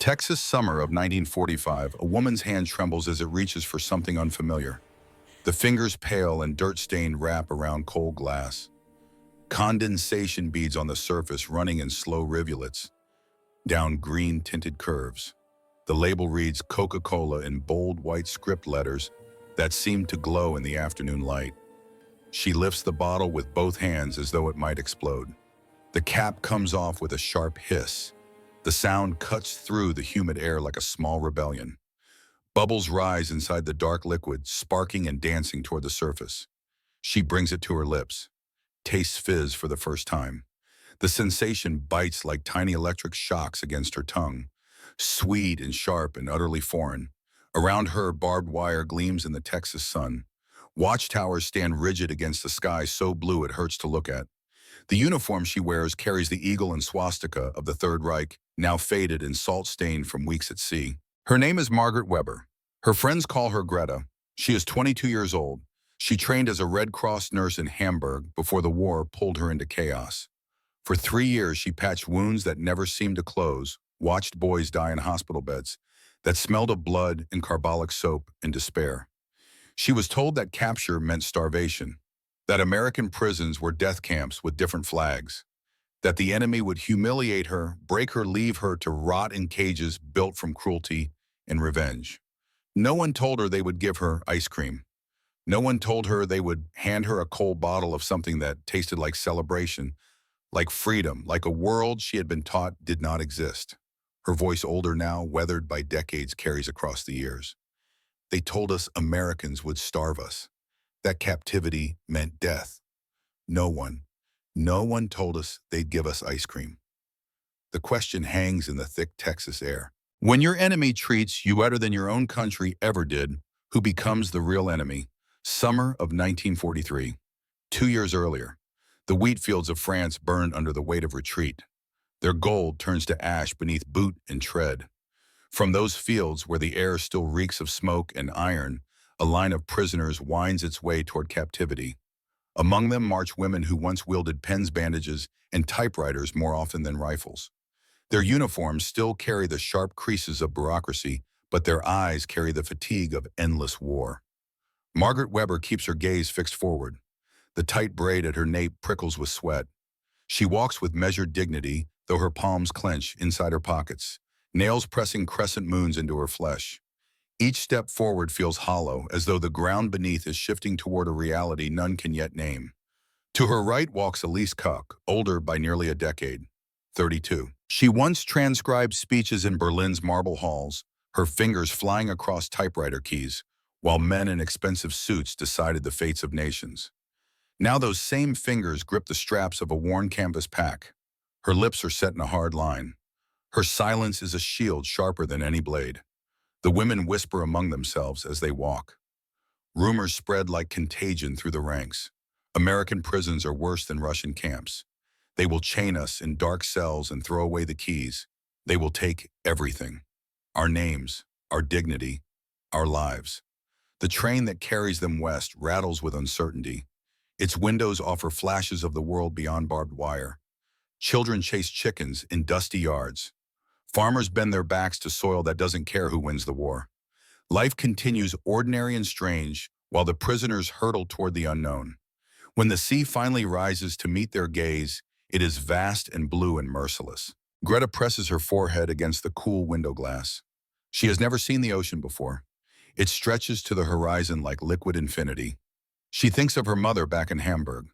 Texas summer of 1945, a woman's hand trembles as it reaches for something unfamiliar. The fingers pale and dirt-stained wrap around cold glass. Condensation beads on the surface running in slow rivulets down green-tinted curves. The label reads Coca-Cola in bold white script letters that seem to glow in the afternoon light. She lifts the bottle with both hands as though it might explode. The cap comes off with a sharp hiss. The sound cuts through the humid air like a small rebellion. Bubbles rise inside the dark liquid, sparking and dancing toward the surface. She brings it to her lips, tastes fizz for the first time. The sensation bites like tiny electric shocks against her tongue, sweet and sharp and utterly foreign. Around her, barbed wire gleams in the Texas sun. Watchtowers stand rigid against the sky so blue it hurts to look at. The uniform she wears carries the eagle and swastika of the Third Reich, now faded and salt-stained from weeks at sea. Her name is Margaret Weber. Her friends call her Greta. She is 22 years old. She trained as a Red Cross nurse in Hamburg before the war pulled her into chaos. For 3 years, she patched wounds that never seemed to close, watched boys die in hospital beds, that smelled of blood and carbolic soap and despair. She was told that capture meant starvation, that American prisons were death camps with different flags, that the enemy would humiliate her, break her, leave her to rot in cages built from cruelty and revenge. No one told her they would give her ice cream. No one told her they would hand her a cold bottle of something that tasted like celebration, like freedom, like a world she had been taught did not exist. Her voice, older now, weathered by decades, carries across the years. They told us Americans would starve us, that captivity meant death. No one told us they'd give us ice cream. The question hangs in the thick Texas air. When your enemy treats you better than your own country ever did, who becomes the real enemy? Summer of 1943. 2 years earlier, the wheat fields of France burned under the weight of retreat. Their gold turns to ash beneath boot and tread. From those fields where the air still reeks of smoke and iron, a line of prisoners winds its way toward captivity. Among them march women who once wielded pens, bandages, and typewriters more often than rifles. Their uniforms still carry the sharp creases of bureaucracy, but their eyes carry the fatigue of endless war. Margaret Weber keeps her gaze fixed forward. The tight braid at her nape prickles with sweat. She walks with measured dignity, though her palms clench inside her pockets, nails pressing crescent moons into her flesh. Each step forward feels hollow, as though the ground beneath is shifting toward a reality none can yet name. To her right walks Elise Koch, older by nearly a decade, 32. She once transcribed speeches in Berlin's marble halls, her fingers flying across typewriter keys, while men in expensive suits decided the fates of nations. Now those same fingers grip the straps of a worn canvas pack. Her lips are set in a hard line. Her silence is a shield sharper than any blade. The women whisper among themselves as they walk. Rumors spread like contagion through the ranks. American prisons are worse than Russian camps. They will chain us in dark cells and throw away the keys. They will take everything. Our names, our dignity, our lives. The train that carries them west rattles with uncertainty. Its windows offer flashes of the world beyond barbed wire. Children chase chickens in dusty yards. Farmers bend their backs to soil that doesn't care who wins the war. Life continues ordinary and strange while the prisoners hurtle toward the unknown. When the sea finally rises to meet their gaze, it is vast and blue and merciless. Greta presses her forehead against the cool window glass. She has never seen the ocean before. It stretches to the horizon like liquid infinity. She thinks of her mother back in Hamburg,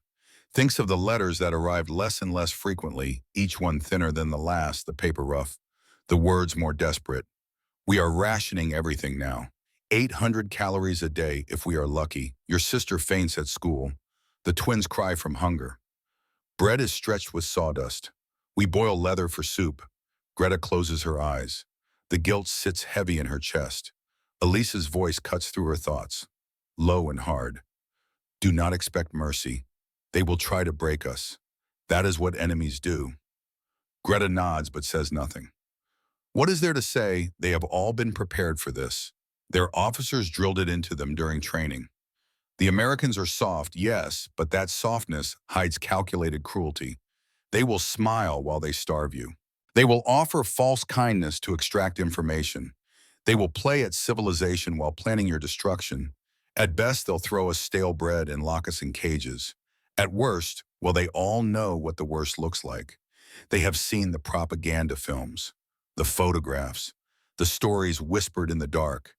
thinks of the letters that arrived less and less frequently, each one thinner than the last, the paper rough, the words more desperate. We are rationing everything now. 800 calories a day if we are lucky. Your sister faints at school. The twins cry from hunger. Bread is stretched with sawdust. We boil leather for soup. Greta closes her eyes. The guilt sits heavy in her chest. Elise's voice cuts through her thoughts, low and hard. Do not expect mercy. They will try to break us. That is what enemies do. Greta nods but says nothing. What is there to say? They have all been prepared for this. Their officers drilled it into them during training. The Americans are soft, yes, but that softness hides calculated cruelty. They will smile while they starve you. They will offer false kindness to extract information. They will play at civilization while planning your destruction. At best, they'll throw us stale bread and lock us in cages. At worst, well, they all know what the worst looks like. They have seen the propaganda films, the photographs, the stories whispered in the dark.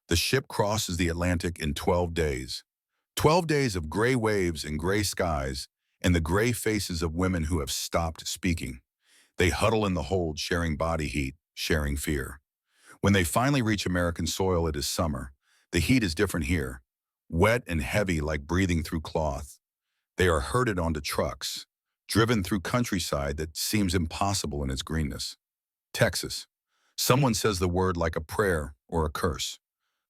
The ship crosses the Atlantic in 12 days. 12 days of gray waves and gray skies, and the gray faces of women who have stopped speaking. They huddle in the hold, sharing body heat, sharing fear. When they finally reach American soil, it is summer. The heat is different here, wet and heavy like breathing through cloth. They are herded onto trucks, driven through countryside that seems impossible in its greenness. Texas. Someone says the word like a prayer or a curse.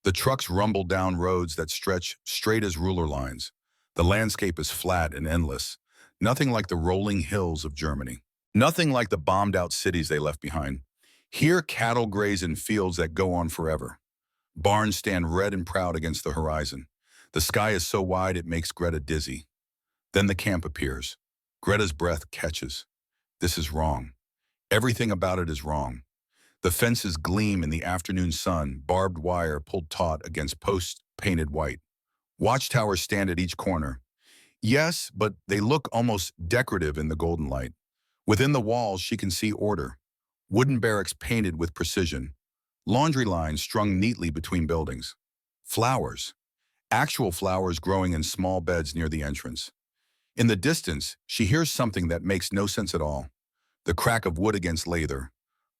The trucks rumble down roads that stretch straight as ruler lines. The landscape is flat and endless, nothing like the rolling hills of Germany. Nothing like the bombed-out cities they left behind. Here, cattle graze in fields that go on forever. Barns stand red and proud against the horizon. The sky is so wide it makes Greta dizzy. Then the camp appears. Greta's breath catches. This is wrong. Everything about it is wrong. The fences gleam in the afternoon sun, barbed wire pulled taut against posts painted white. Watchtowers stand at each corner. Yes, but they look almost decorative in the golden light. Within the walls, she can see order. Wooden barracks painted with precision. Laundry lines strung neatly between buildings. Flowers. Actual flowers growing in small beds near the entrance. In the distance, she hears something that makes no sense at all. The crack of wood against lather.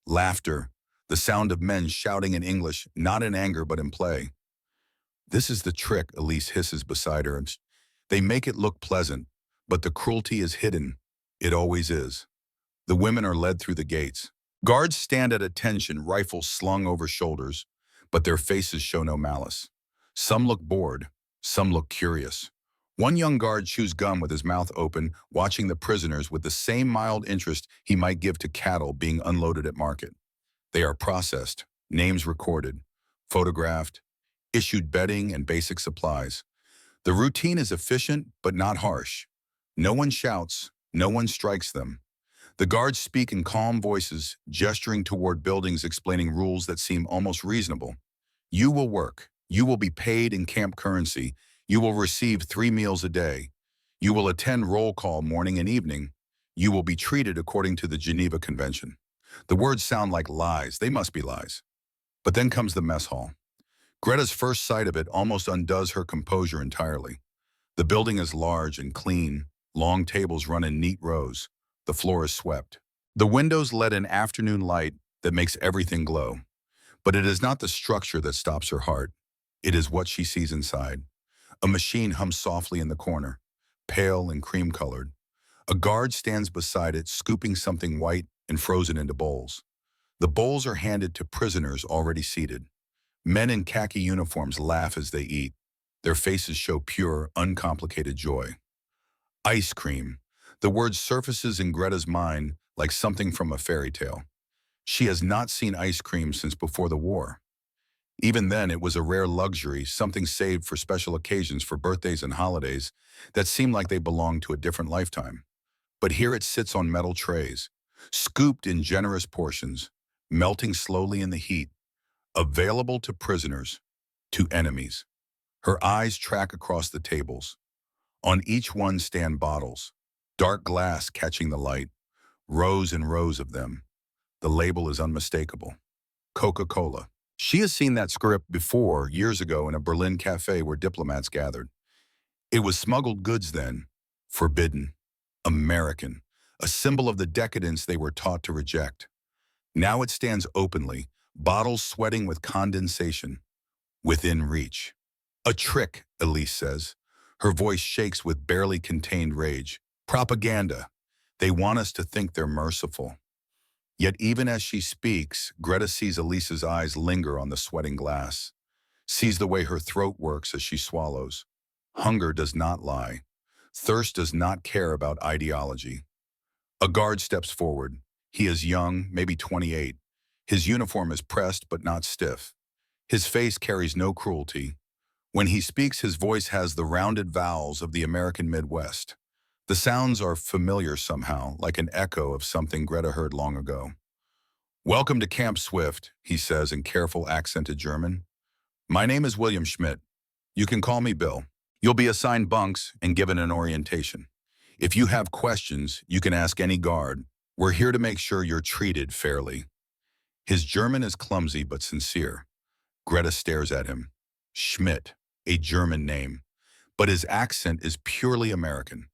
Laughter. The sound of men shouting in English, not in anger but in play. This is the trick, Elise hisses beside her. They make it look pleasant, but the cruelty is hidden. It always is. The women are led through the gates. Guards stand at attention, rifles slung over shoulders, but their faces show no malice. Some look bored, some look curious. One young guard chews gum with his mouth open, watching the prisoners with the same mild interest he might give to cattle being unloaded at market. They are processed, names recorded, photographed, issued bedding and basic supplies. The routine is efficient but not harsh. No one shouts, no one strikes them. The guards speak in calm voices, gesturing toward buildings explaining rules that seem almost reasonable. You will work. You will be paid in camp currency. You will receive 3 meals a day. You will attend roll call morning and evening. You will be treated according to the Geneva Convention. The words sound like lies. They must be lies. But then comes the mess hall. Greta's first sight of it almost undoes her composure entirely. The building is large and clean. Long tables run in neat rows. The floor is swept. The windows let in afternoon light that makes everything glow. But it is not the structure that stops her heart. It is what she sees inside. A machine hums softly in the corner, pale and cream-colored. A guard stands beside it, scooping something white and frozen into bowls. The bowls are handed to prisoners already seated. Men in khaki uniforms laugh as they eat. Their faces show pure, uncomplicated joy. Ice cream. The word surfaces in Greta's mind like something from a fairy tale. She has not seen ice cream since before the war. Even then, it was a rare luxury, something saved for special occasions, for birthdays and holidays that seemed like they belonged to a different lifetime. But here it sits on metal trays, scooped in generous portions, melting slowly in the heat, available to prisoners, to enemies. Her eyes track across the tables. On each one stand bottles, dark glass catching the light, rows and rows of them. The label is unmistakable. Coca-Cola. She has seen that script before, years ago, in a Berlin cafe where diplomats gathered. It was smuggled goods then, forbidden, American, a symbol of the decadence they were taught to reject. Now it stands openly, bottles sweating with condensation, within reach. A trick, Elise says. Her voice shakes with barely contained rage. Propaganda. They want us to think they're merciful. Yet even as she speaks, Greta sees Elise's eyes linger on the sweating glass, sees the way her throat works as she swallows. Hunger does not lie. Thirst does not care about ideology. A guard steps forward. He is young, maybe 28. His uniform is pressed but not stiff. His face carries no cruelty. When he speaks, his voice has the rounded vowels of the American Midwest. The sounds are familiar somehow, like an echo of something Greta heard long ago. Welcome to Camp Swift, he says in careful accented German. My name is William Schmidt. You can call me Bill. You'll be assigned bunks and given an orientation. If you have questions, you can ask any guard. We're here to make sure you're treated fairly. His German is clumsy but sincere. Greta stares at him. Schmidt, a German name. But his accent is purely American.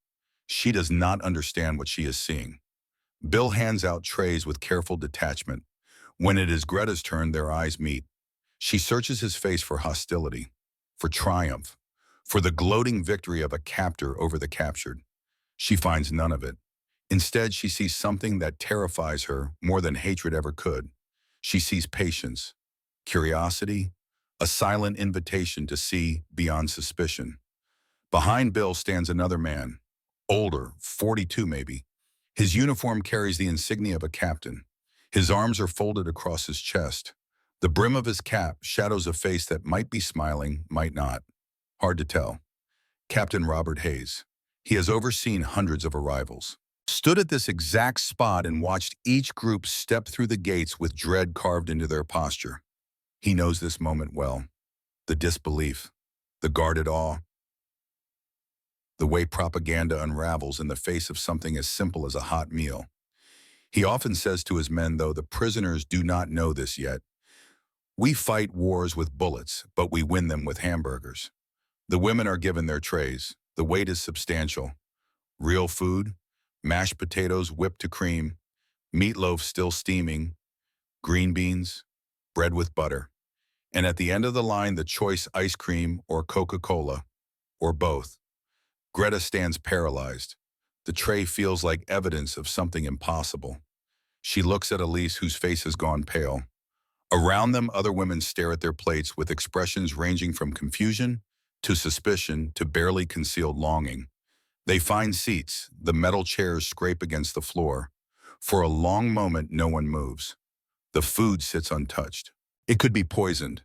She does not understand what she is seeing. Bill hands out trays with careful detachment. When it is Greta's turn, their eyes meet. She searches his face for hostility, for triumph, for the gloating victory of a captor over the captured. She finds none of it. Instead, she sees something that terrifies her more than hatred ever could. She sees patience, curiosity, a silent invitation to see beyond suspicion. Behind Bill stands another man, older, 42 maybe. His uniform carries the insignia of a captain. His arms are folded across his chest. The brim of his cap shadows a face that might be smiling, might not. Hard to tell. Captain Robert Hayes. He has overseen hundreds of arrivals. Stood at this exact spot and watched each group step through the gates with dread carved into their posture. He knows this moment well. The disbelief, the guarded awe, the way propaganda unravels in the face of something as simple as a hot meal. He often says to his men, though, the prisoners do not know this yet. We fight wars with bullets, but we win them with hamburgers. The women are given their trays. The weight is substantial. Real food, mashed potatoes whipped to cream, meatloaf still steaming, green beans, bread with butter. And at the end of the line, the choice ice cream or Coca-Cola, or both. Greta stands paralyzed. The tray feels like evidence of something impossible. She looks at Elise, whose face has gone pale. Around them, other women stare at their plates with expressions ranging from confusion to suspicion to barely concealed longing. They find seats. The metal chairs scrape against the floor. For a long moment, no one moves. The food sits untouched. It could be poisoned.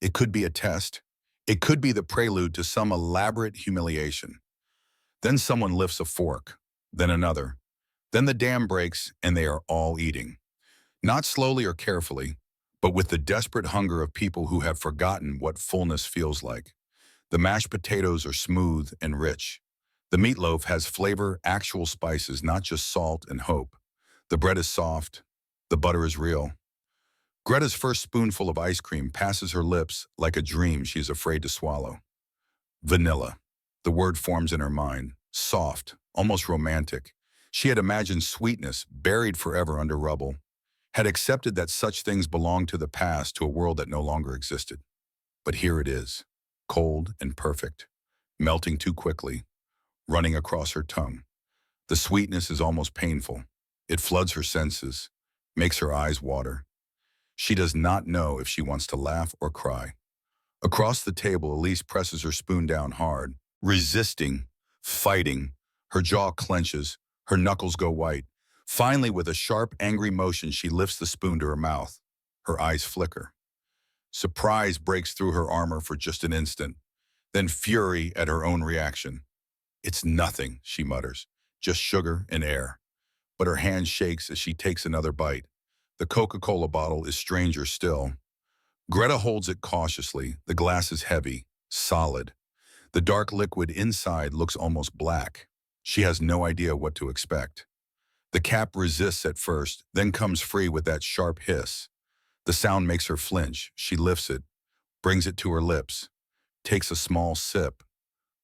It could be a test. It could be the prelude to some elaborate humiliation. Then someone lifts a fork, then another. Then the dam breaks and they are all eating. Not slowly or carefully, but with the desperate hunger of people who have forgotten what fullness feels like. The mashed potatoes are smooth and rich. The meatloaf has flavor, actual spices, not just salt and hope. The bread is soft. The butter is real. Greta's first spoonful of ice cream passes her lips like a dream she is afraid to swallow. Vanilla. The word forms in her mind. Soft, almost romantic. She had imagined sweetness buried forever under rubble, had accepted that such things belonged to the past, to a world that no longer existed. But here it is, cold and perfect, melting too quickly, running across her tongue. The sweetness is almost painful. It floods her senses, makes her eyes water. She does not know if she wants to laugh or cry. Across the table, Elise presses her spoon down hard, resisting, fighting. Her jaw clenches, her knuckles go white. Finally, with a sharp, angry motion, she lifts the spoon to her mouth. Her eyes flicker. Surprise breaks through her armor for just an instant, then fury at her own reaction. It's nothing, she mutters, just sugar and air. But her hand shakes as she takes another bite. The Coca-Cola bottle is stranger still. Greta holds it cautiously. The glass is heavy, solid. The dark liquid inside looks almost black. She has no idea what to expect. The cap resists at first, then comes free with that sharp hiss. The sound makes her flinch. She lifts it, brings it to her lips, takes a small sip.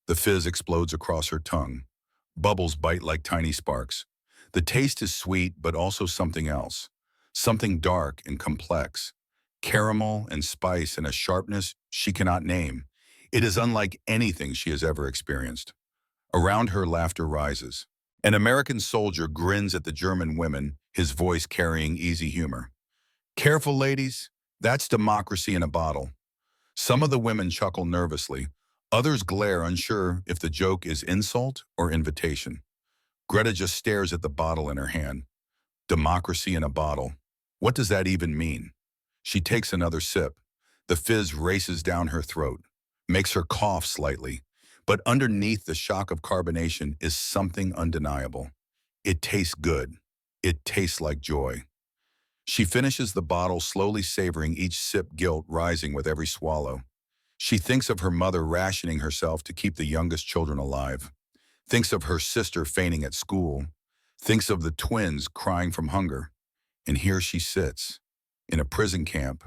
The fizz explodes across her tongue. Bubbles bite like tiny sparks. The taste is sweet, but also something else. Something dark and complex. Caramel and spice and a sharpness she cannot name. It is unlike anything she has ever experienced. Around her, laughter rises. An American soldier grins at the German women, his voice carrying easy humor. Careful, ladies. That's democracy in a bottle. Some of the women chuckle nervously. Others glare, unsure if the joke is insult or invitation. Greta just stares at the bottle in her hand. Democracy in a bottle. What does that even mean? She takes another sip. The fizz races down her throat, makes her cough slightly. But underneath the shock of carbonation is something undeniable. It tastes good. It tastes like joy. She finishes the bottle, slowly savoring each sip, guilt rising with every swallow. She thinks of her mother rationing herself to keep the youngest children alive, thinks of her sister fainting at school, thinks of the twins crying from hunger. And here she sits, in a prison camp,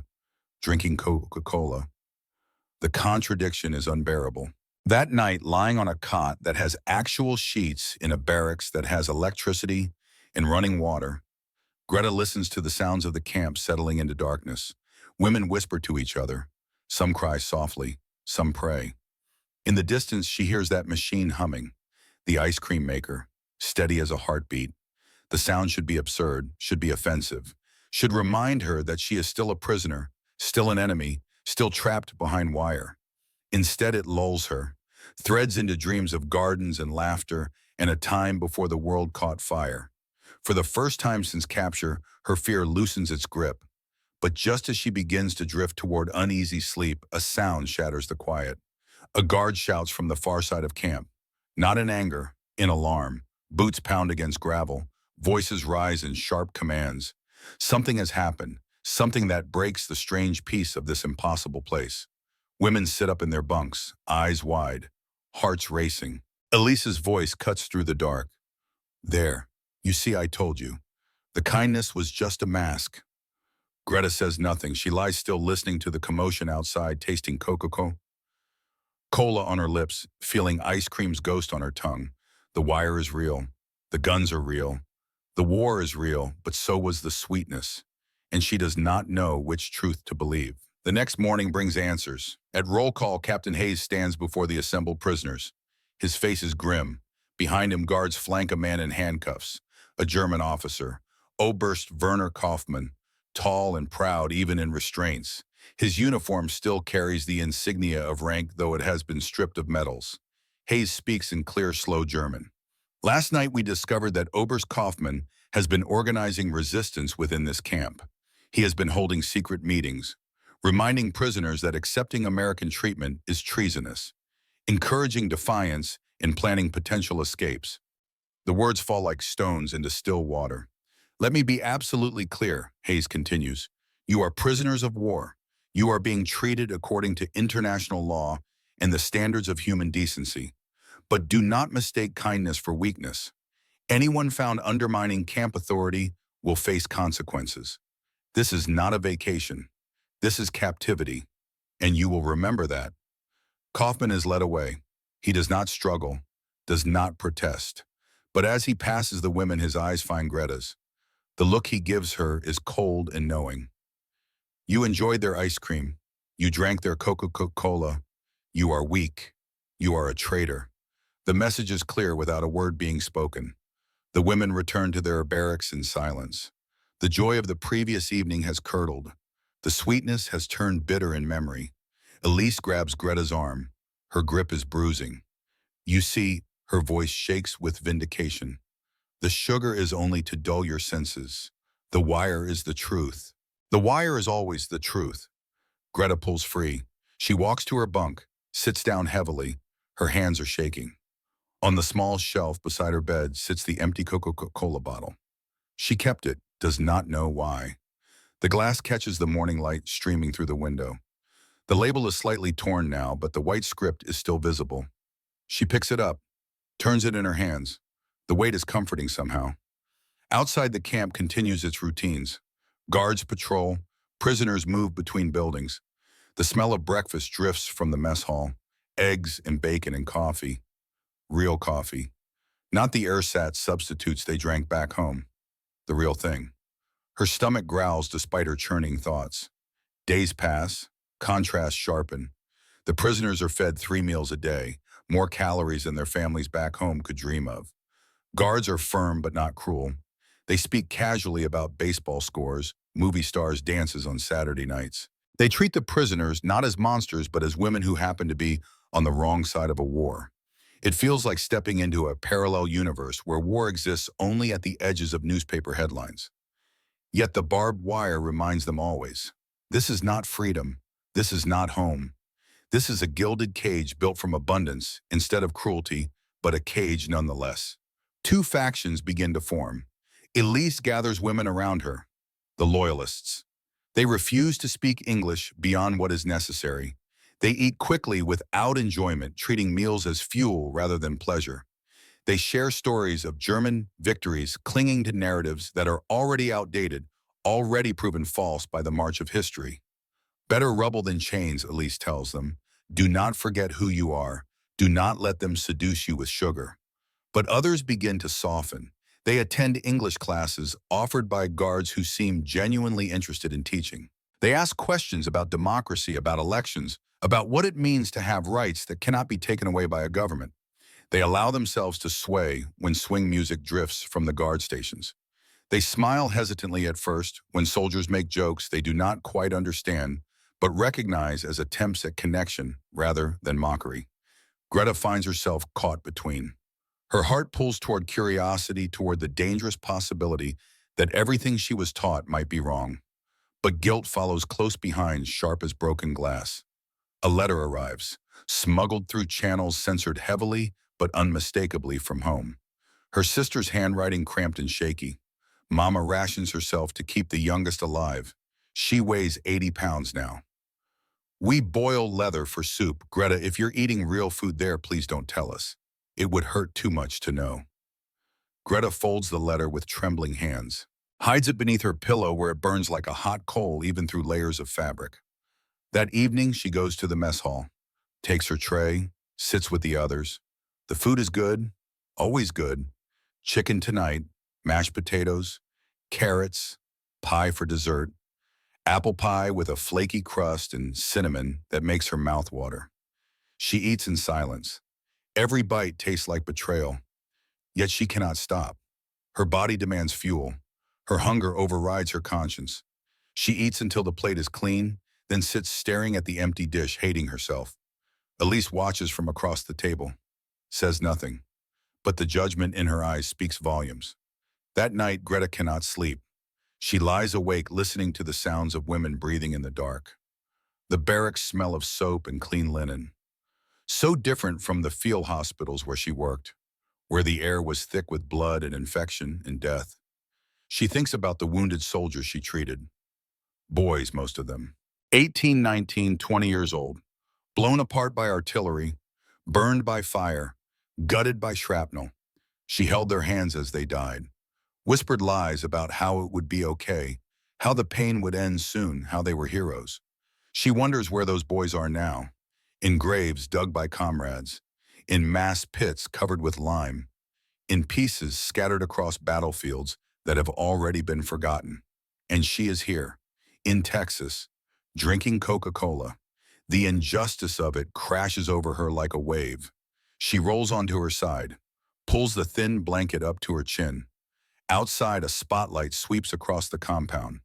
drinking Coca-Cola. The contradiction is unbearable. That night, lying on a cot that has actual sheets in a barracks that has electricity and running water, Greta listens to the sounds of the camp settling into darkness. Women whisper to each other. Some cry softly, some pray. In the distance, she hears that machine humming, the ice cream maker, steady as a heartbeat. The sound should be absurd, should be offensive, should remind her that she is still a prisoner, still an enemy, still trapped behind wire. Instead, it lulls her, threads into dreams of gardens and laughter and a time before the world caught fire. For the first time since capture, her fear loosens its grip. But just as she begins to drift toward uneasy sleep, a sound shatters the quiet. A guard shouts from the far side of camp, not in anger, in alarm. Boots pound against gravel, voices rise in sharp commands. Something has happened, something that breaks the strange peace of this impossible place. Women sit up in their bunks, eyes wide, hearts racing. Elise's voice cuts through the dark. There, you see, I told you. The kindness was just a mask. Greta says nothing. She lies still, listening to the commotion outside, tasting Coca-Cola on her lips, feeling ice cream's ghost on her tongue. The wire is real. The guns are real. The war is real, but so was the sweetness. And she does not know which truth to believe. The next morning brings answers. At roll call, Captain Hayes stands before the assembled prisoners. His face is grim. Behind him, guards flank a man in handcuffs, a German officer, Oberst Werner Kaufmann, tall and proud even in restraints. His uniform still carries the insignia of rank, though it has been stripped of medals. Hayes speaks in clear, slow German. Last night we discovered that Oberst Kaufmann has been organizing resistance within this camp. He has been holding secret meetings, reminding prisoners that accepting American treatment is treasonous, encouraging defiance and planning potential escapes. The words fall like stones into still water. Let me be absolutely clear, Hayes continues. You are prisoners of war. You are being treated according to international law and the standards of human decency. But do not mistake kindness for weakness. Anyone found undermining camp authority will face consequences. This is not a vacation. This is captivity. And you will remember that. Kaufmann is led away. He does not struggle, does not protest. But as he passes the women, his eyes find Greta's. The look he gives her is cold and knowing. You enjoyed their ice cream. You drank their Coca-Cola. You are weak. You are a traitor. The message is clear without a word being spoken. The women return to their barracks in silence. The joy of the previous evening has curdled. The sweetness has turned bitter in memory. Elise grabs Greta's arm. Her grip is bruising. You see, her voice shakes with vindication. The sugar is only to dull your senses. The wire is the truth. The wire is always the truth. Greta pulls free. She walks to her bunk, sits down heavily. Her hands are shaking. On the small shelf beside her bed sits the empty Coca-Cola bottle. She kept it, does not know why. The glass catches the morning light streaming through the window. The label is slightly torn now, but the white script is still visible. She picks it up, turns it in her hands. The weight is comforting somehow. Outside, the camp continues its routines. Guards patrol, prisoners move between buildings. The smell of breakfast drifts from the mess hall. Eggs and bacon and coffee. Real coffee. Not the ersatz substitutes they drank back home. The real thing. Her stomach growls despite her churning thoughts. Days pass, contrasts sharpen. The prisoners are fed 3 meals a day, more calories than their families back home could dream of. Guards are firm but not cruel. They speak casually about baseball scores, movie stars' dances on Saturday nights. They treat the prisoners not as monsters but as women who happen to be on the wrong side of a war. It feels like stepping into a parallel universe where war exists only at the edges of newspaper headlines. Yet the barbed wire reminds them always, this is not freedom, this is not home. This is a gilded cage built from abundance instead of cruelty, but a cage nonetheless. Two factions begin to form. Elise gathers women around her. The Loyalists. They refuse to speak English beyond what is necessary. They eat quickly without enjoyment, treating meals as fuel rather than pleasure. They share stories of German victories, clinging to narratives that are already outdated, already proven false by the march of history. Better rubble than chains, Elise tells them. Do not forget who you are. Do not let them seduce you with sugar. But others begin to soften. They attend English classes offered by guards who seem genuinely interested in teaching. They ask questions about democracy, about elections, about what it means to have rights that cannot be taken away by a government. They allow themselves to sway when swing music drifts from the guard stations. They smile hesitantly at first when soldiers make jokes they do not quite understand, but recognize as attempts at connection rather than mockery. Greta finds herself caught between. Her heart pulls toward curiosity, toward the dangerous possibility that everything she was taught might be wrong. But guilt follows close behind, sharp as broken glass. A letter arrives, smuggled through channels censored heavily but unmistakably from home. Her sister's handwriting cramped and shaky. Mama rations herself to keep the youngest alive. She weighs 80 pounds now. We boil leather for soup. Greta, if you're eating real food there, please don't tell us. It would hurt too much to know. Greta folds the letter with trembling hands, hides it beneath her pillow where it burns like a hot coal even through layers of fabric. That evening, she goes to the mess hall, takes her tray, sits with the others. The food is good, always good. Chicken tonight, mashed potatoes, carrots, pie for dessert, apple pie with a flaky crust and cinnamon that makes her mouth water. She eats in silence. Every bite tastes like betrayal, yet she cannot stop. Her body demands fuel. Her hunger overrides her conscience. She eats until the plate is clean, then sits staring at the empty dish, hating herself. Elise watches from across the table, says nothing, but the judgment in her eyes speaks volumes. That night, Greta cannot sleep. She lies awake listening to the sounds of women breathing in the dark. The barracks smell of soap and clean linen. So different from the field hospitals where she worked, where the air was thick with blood and infection and death. She thinks about the wounded soldiers she treated. Boys, most of them. 18, 19, 20 years old. Blown apart by artillery, burned by fire, gutted by shrapnel. She held their hands as they died. Whispered lies about how it would be okay, how the pain would end soon, how they were heroes. She wonders where those boys are now, in graves dug by comrades, in mass pits covered with lime, in pieces scattered across battlefields that have already been forgotten. And she is here, in Texas, drinking Coca-Cola. The injustice of it crashes over her like a wave. She rolls onto her side, pulls the thin blanket up to her chin. Outside, a spotlight sweeps across the compound.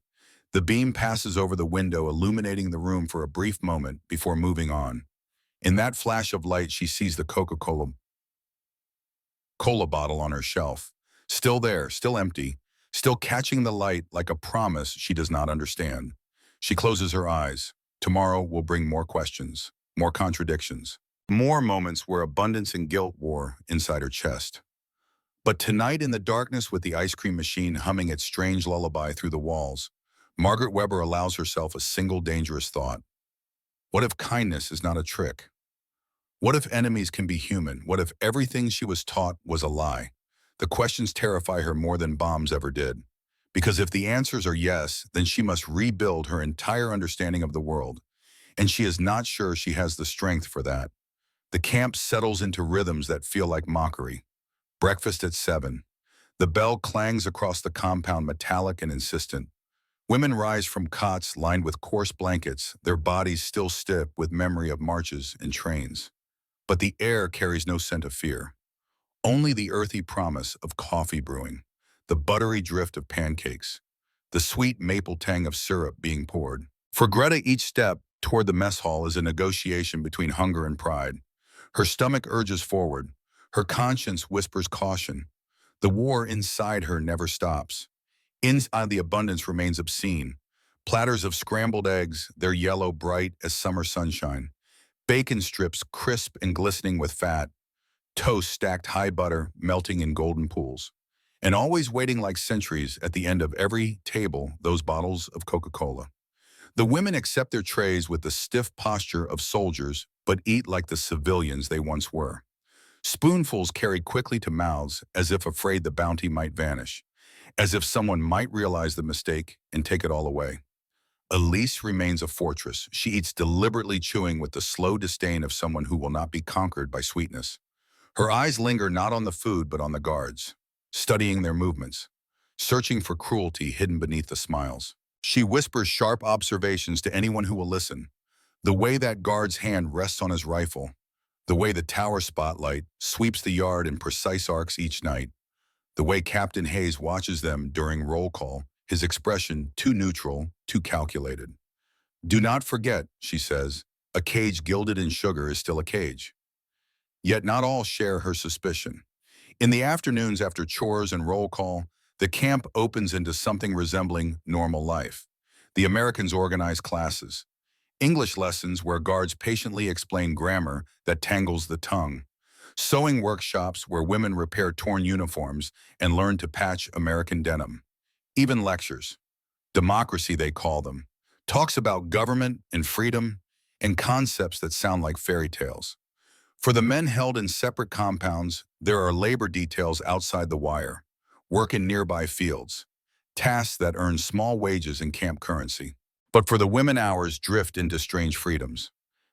The beam passes over the window, illuminating the room for a brief moment before moving on. In that flash of light, she sees the Coca-Cola bottle on her shelf. Still there, still empty, still catching the light like a promise she does not understand. She closes her eyes. Tomorrow will bring more questions, more contradictions, more moments where abundance and guilt war inside her chest. But tonight in the darkness, with the ice cream machine humming its strange lullaby through the walls, Margaret Weber allows herself a single dangerous thought. What if kindness is not a trick? What if enemies can be human? What if everything she was taught was a lie? The questions terrify her more than bombs ever did. Because if the answers are yes, then she must rebuild her entire understanding of the world. And she is not sure she has the strength for that. The camp settles into rhythms that feel like mockery. Breakfast at 7. The bell clangs across the compound, metallic and insistent. Women rise from cots lined with coarse blankets, their bodies still stiff with memory of marches and trains. But the air carries no scent of fear. Only the earthy promise of coffee brewing, the buttery drift of pancakes, the sweet maple tang of syrup being poured. For Greta, each step toward the mess hall is a negotiation between hunger and pride. Her stomach urges forward. Her conscience whispers caution. The war inside her never stops. Inside, the abundance remains obscene. Platters of scrambled eggs, their yellow bright as summer sunshine. Bacon strips crisp and glistening with fat. Toast stacked high butter, melting in golden pools. and always waiting like sentries at the end of every table, those bottles of Coca-Cola. The women accept their trays with the stiff posture of soldiers, but eat like the civilians they once were. Spoonfuls carried quickly to mouths as if afraid the bounty might vanish, as if someone might realize the mistake and take it all away. Elise remains a fortress. She eats deliberately, chewing with the slow disdain of someone who will not be conquered by sweetness. Her eyes linger not on the food but on the guards, studying their movements, searching for cruelty hidden beneath the smiles. She whispers sharp observations to anyone who will listen. The way that guard's hand rests on his rifle, the way the tower spotlight sweeps the yard in precise arcs each night, the way Captain Hayes watches them during roll call, his expression too neutral, too calculated. Do not forget, she says, a cage gilded in sugar is still a cage. Yet not all share her suspicion. In the afternoons after chores and roll call, the camp opens into something resembling normal life. The Americans organize classes, English lessons where guards patiently explain grammar that tangles the tongue, sewing workshops where women repair torn uniforms and learn to patch American denim, even lectures, democracy they call them, talks about government and freedom and concepts that sound like fairy tales. For the men held in separate compounds, there are labor details outside the wire, work in nearby fields, tasks that earn small wages in camp currency. But for the women, hours drift into strange freedoms.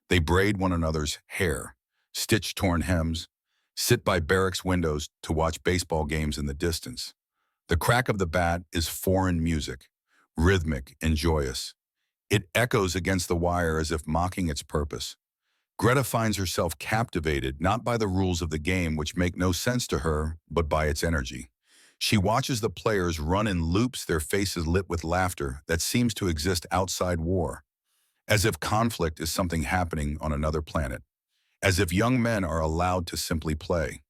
They braid one another's hair, stitch torn hems, sit by barracks windows to watch baseball games in the distance. The crack of the bat is foreign music, rhythmic and joyous. It echoes against the wire as if mocking its purpose. Greta finds herself captivated not by the rules of the game, which make no sense to her, but by its energy. She watches the players run in loops, their faces lit with laughter that seems to exist outside war, as if conflict is something happening on another planet, as if young men are allowed to simply play.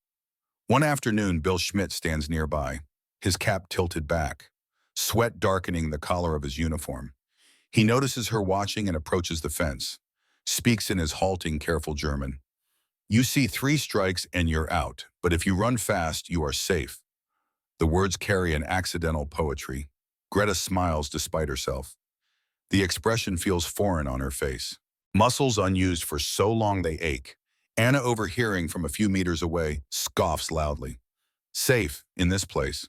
One afternoon, Bill Schmidt stands nearby, his cap tilted back, sweat darkening the collar of his uniform. He notices her watching and approaches the fence, speaks in his halting, careful German. You see 3 strikes and you're out, but if you run fast, you are safe. The words carry an accidental poetry. Greta smiles despite herself. The expression feels foreign on her face. Muscles unused for so long they ache. Anna, overhearing from a few meters away, scoffs loudly. Safe, in this place.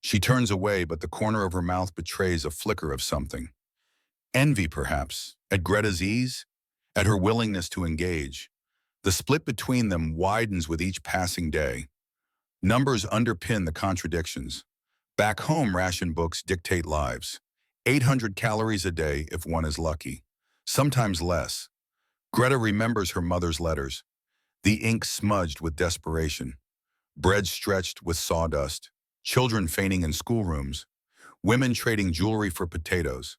She turns away, but the corner of her mouth betrays a flicker of something. Envy, perhaps, at Greta's ease, at her willingness to engage. The split between them widens with each passing day. Numbers underpin the contradictions. Back home, ration books dictate lives. 800 calories a day if one is lucky. Sometimes less. Greta remembers her mother's letters. The ink smudged with desperation. Bread stretched with sawdust. Children fainting in schoolrooms. Women trading jewelry for potatoes.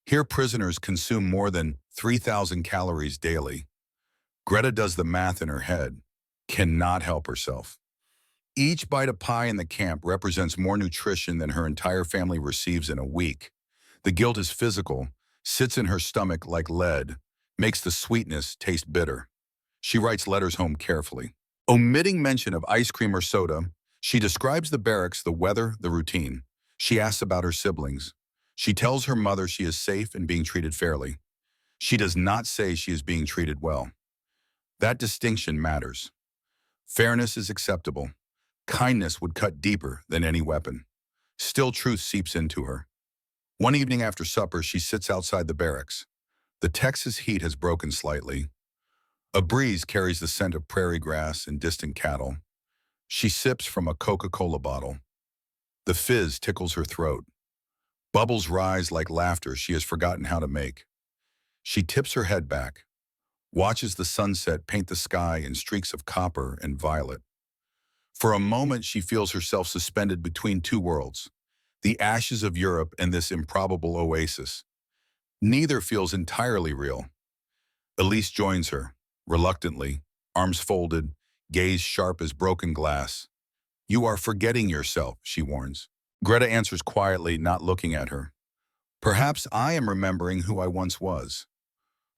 Here, prisoners consume more than 3,000 calories daily. Greta does the math in her head. Cannot help herself. Each bite of pie in the camp represents more nutrition than her entire family receives in a week. The guilt is physical, sits in her stomach like lead, makes the sweetness taste bitter. She writes letters home carefully. Omitting mention of ice cream or soda, she describes the barracks, the weather, the routine. She asks about her siblings. She tells her mother she is safe and being treated fairly. She does not say she is being treated well. That distinction matters. Fairness is acceptable. Kindness would cut deeper than any weapon. Still, truth seeps into her. One evening after supper, she sits outside the barracks. The Texas heat has broken slightly. A breeze carries the scent of prairie grass and distant cattle. She sips from a Coca-Cola bottle. The fizz tickles her throat. Bubbles rise like laughter she has forgotten how to make. She tips her head back, watches the sunset paint the sky in streaks of copper and violet. For a moment, she feels herself suspended between 2 worlds, the ashes of Europe and this improbable oasis. Neither feels entirely real. Elise joins her, reluctantly, arms folded, gaze sharp as broken glass. You are forgetting yourself, she warns. Greta answers quietly, not looking at her. Perhaps I am remembering who I once was.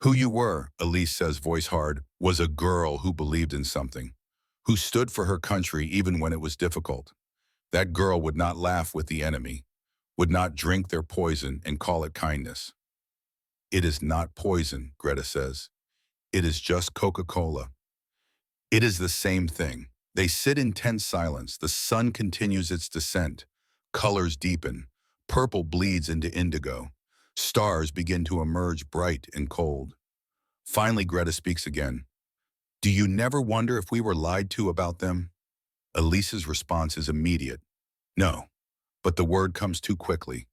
Who you were, Elise says, voice hard, was a girl who believed in something, who stood for her country even when it was difficult. That girl would not laugh with the enemy, would not drink their poison and call it kindness. It is not poison, Greta says. It is just Coca-Cola. It is the same thing. They sit in tense silence. The sun continues its descent. Colors deepen. Purple bleeds into indigo. Stars begin to emerge bright and cold. Finally, Greta speaks again. Do you never wonder if we were lied to about them? Elise's response is immediate. No, but the word comes too quickly,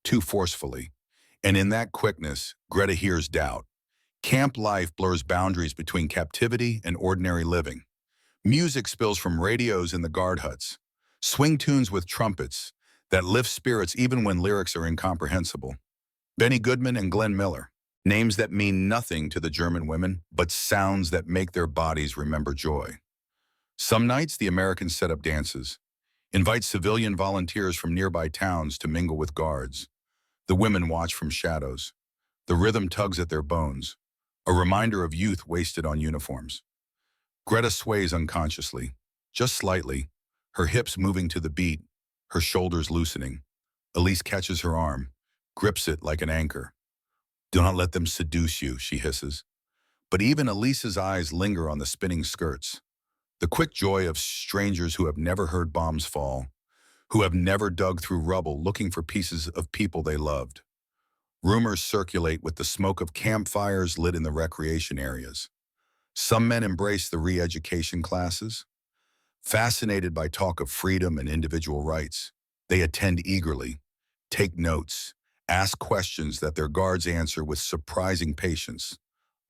too forcefully. And in that quickness, Greta hears doubt. Camp life blurs boundaries between captivity and ordinary living. Music spills from radios in the guard huts. Swing tunes with trumpets that lift spirits even when lyrics are incomprehensible. Benny Goodman and Glenn Miller. Names that mean nothing to the German women, but sounds that make their bodies remember joy. Some nights, the Americans set up dances, invite civilian volunteers from nearby towns to mingle with guards. The women watch from shadows. The rhythm tugs at their bones, a reminder of youth wasted on uniforms. Greta sways unconsciously, just slightly, her hips moving to the beat, her shoulders loosening. Elise catches her arm, grips it like an anchor. Do not let them seduce you, she hisses. But even Elise's eyes linger on the spinning skirts. The quick joy of strangers who have never heard bombs fall, who have never dug through rubble looking for pieces of people they loved. Rumors circulate with the smoke of campfires lit in the recreation areas. Some men embrace the re-education classes. Fascinated by talk of freedom and individual rights, they attend eagerly, take notes, ask questions that their guards answer with surprising patience.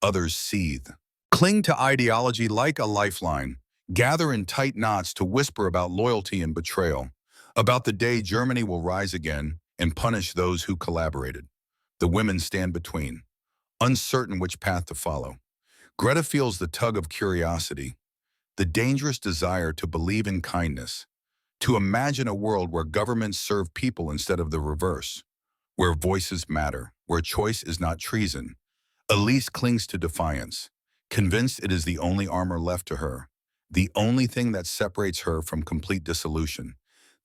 Others seethe, cling to ideology like a lifeline, gather in tight knots to whisper about loyalty and betrayal, about the day Germany will rise again and punish those who collaborated. The women stand between, uncertain which path to follow. Greta feels the tug of curiosity, the dangerous desire to believe in kindness, to imagine a world where governments serve people instead of the reverse, where voices matter, where choice is not treason. Elise clings to defiance, convinced it is the only armor left to her, the only thing that separates her from complete dissolution.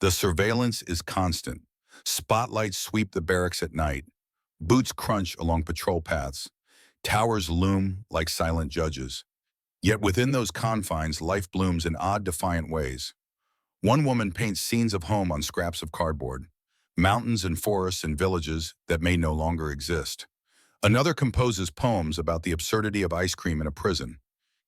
The surveillance is constant. Spotlights sweep the barracks at night. Boots crunch along patrol paths. Towers loom like silent judges. Yet within those confines, life blooms in odd, defiant ways. One woman paints scenes of home on scraps of cardboard, mountains and forests and villages that may no longer exist. Another composes poems about the absurdity of ice cream in a prison.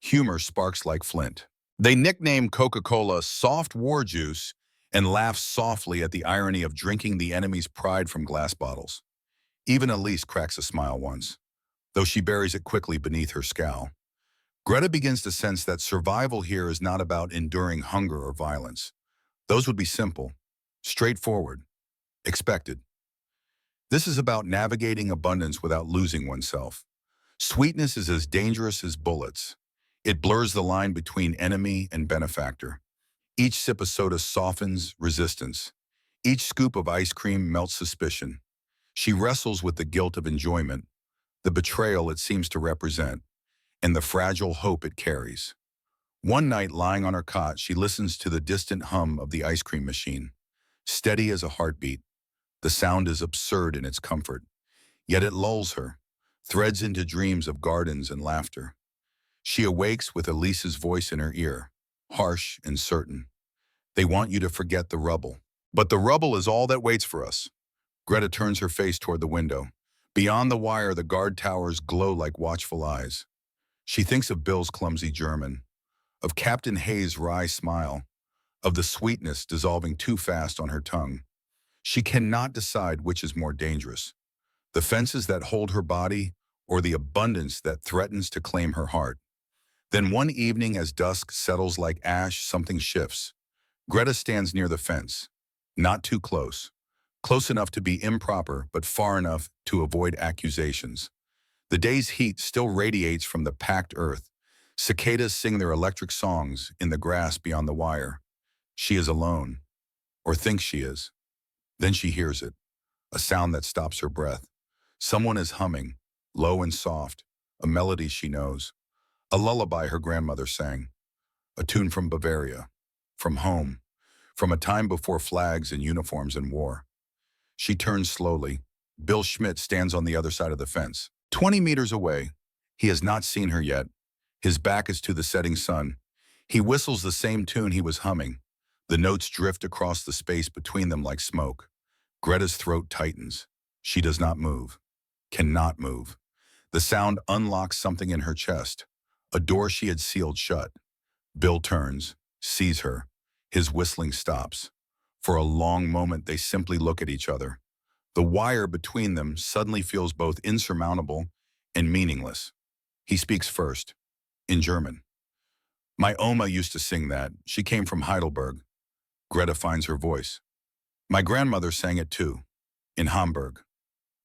Humor sparks like flint. They nickname Coca-Cola soft war juice and laugh softly at the irony of drinking the enemy's pride from glass bottles. Even Elise cracks a smile once, though she buries it quickly beneath her scowl. Greta begins to sense that survival here is not about enduring hunger or violence. Those would be simple, straightforward, expected. This is about navigating abundance without losing oneself. Sweetness is as dangerous as bullets. It blurs the line between enemy and benefactor. Each sip of soda softens resistance. Each scoop of ice cream melts suspicion. She wrestles with the guilt of enjoyment, the betrayal it seems to represent, and the fragile hope it carries. One night, lying on her cot, she listens to the distant hum of the ice cream machine. Steady as a heartbeat, the sound is absurd in its comfort, yet it lulls her, threads into dreams of gardens and laughter. She awakes with Elise's voice in her ear, harsh and certain. They want you to forget the rubble. But the rubble is all that waits for us. Greta turns her face toward the window. Beyond the wire, the guard towers glow like watchful eyes. She thinks of Bill's clumsy German, of Captain Hayes' wry smile, of the sweetness dissolving too fast on her tongue. She cannot decide which is more dangerous, the fences that hold her body or the abundance that threatens to claim her heart. Then one evening, as dusk settles like ash, something shifts. Greta stands near the fence, not too close, close enough to be improper but far enough to avoid accusations. The day's heat still radiates from the packed earth. Cicadas sing their electric songs in the grass beyond the wire. She is alone, or thinks she is. Then she hears it, a sound that stops her breath. Someone is humming, low and soft, a melody she knows, a lullaby her grandmother sang, a tune from Bavaria, from home. from a time before flags and uniforms and war. She turns slowly. Bill Schmidt stands on the other side of the fence. 20 meters away. He has not seen her yet. His back is to the setting sun. He whistles the same tune he was humming. The notes drift across the space between them like smoke. Greta's throat tightens. She does not move. Cannot move. The sound unlocks something in her chest. A door she had sealed shut. Bill turns, sees her. His whistling stops. For a long moment, they simply look at each other. The wire between them suddenly feels both insurmountable and meaningless. He speaks first, in German. My Oma used to sing that. She came from Heidelberg. Greta finds her voice. My grandmother sang it too, in Hamburg.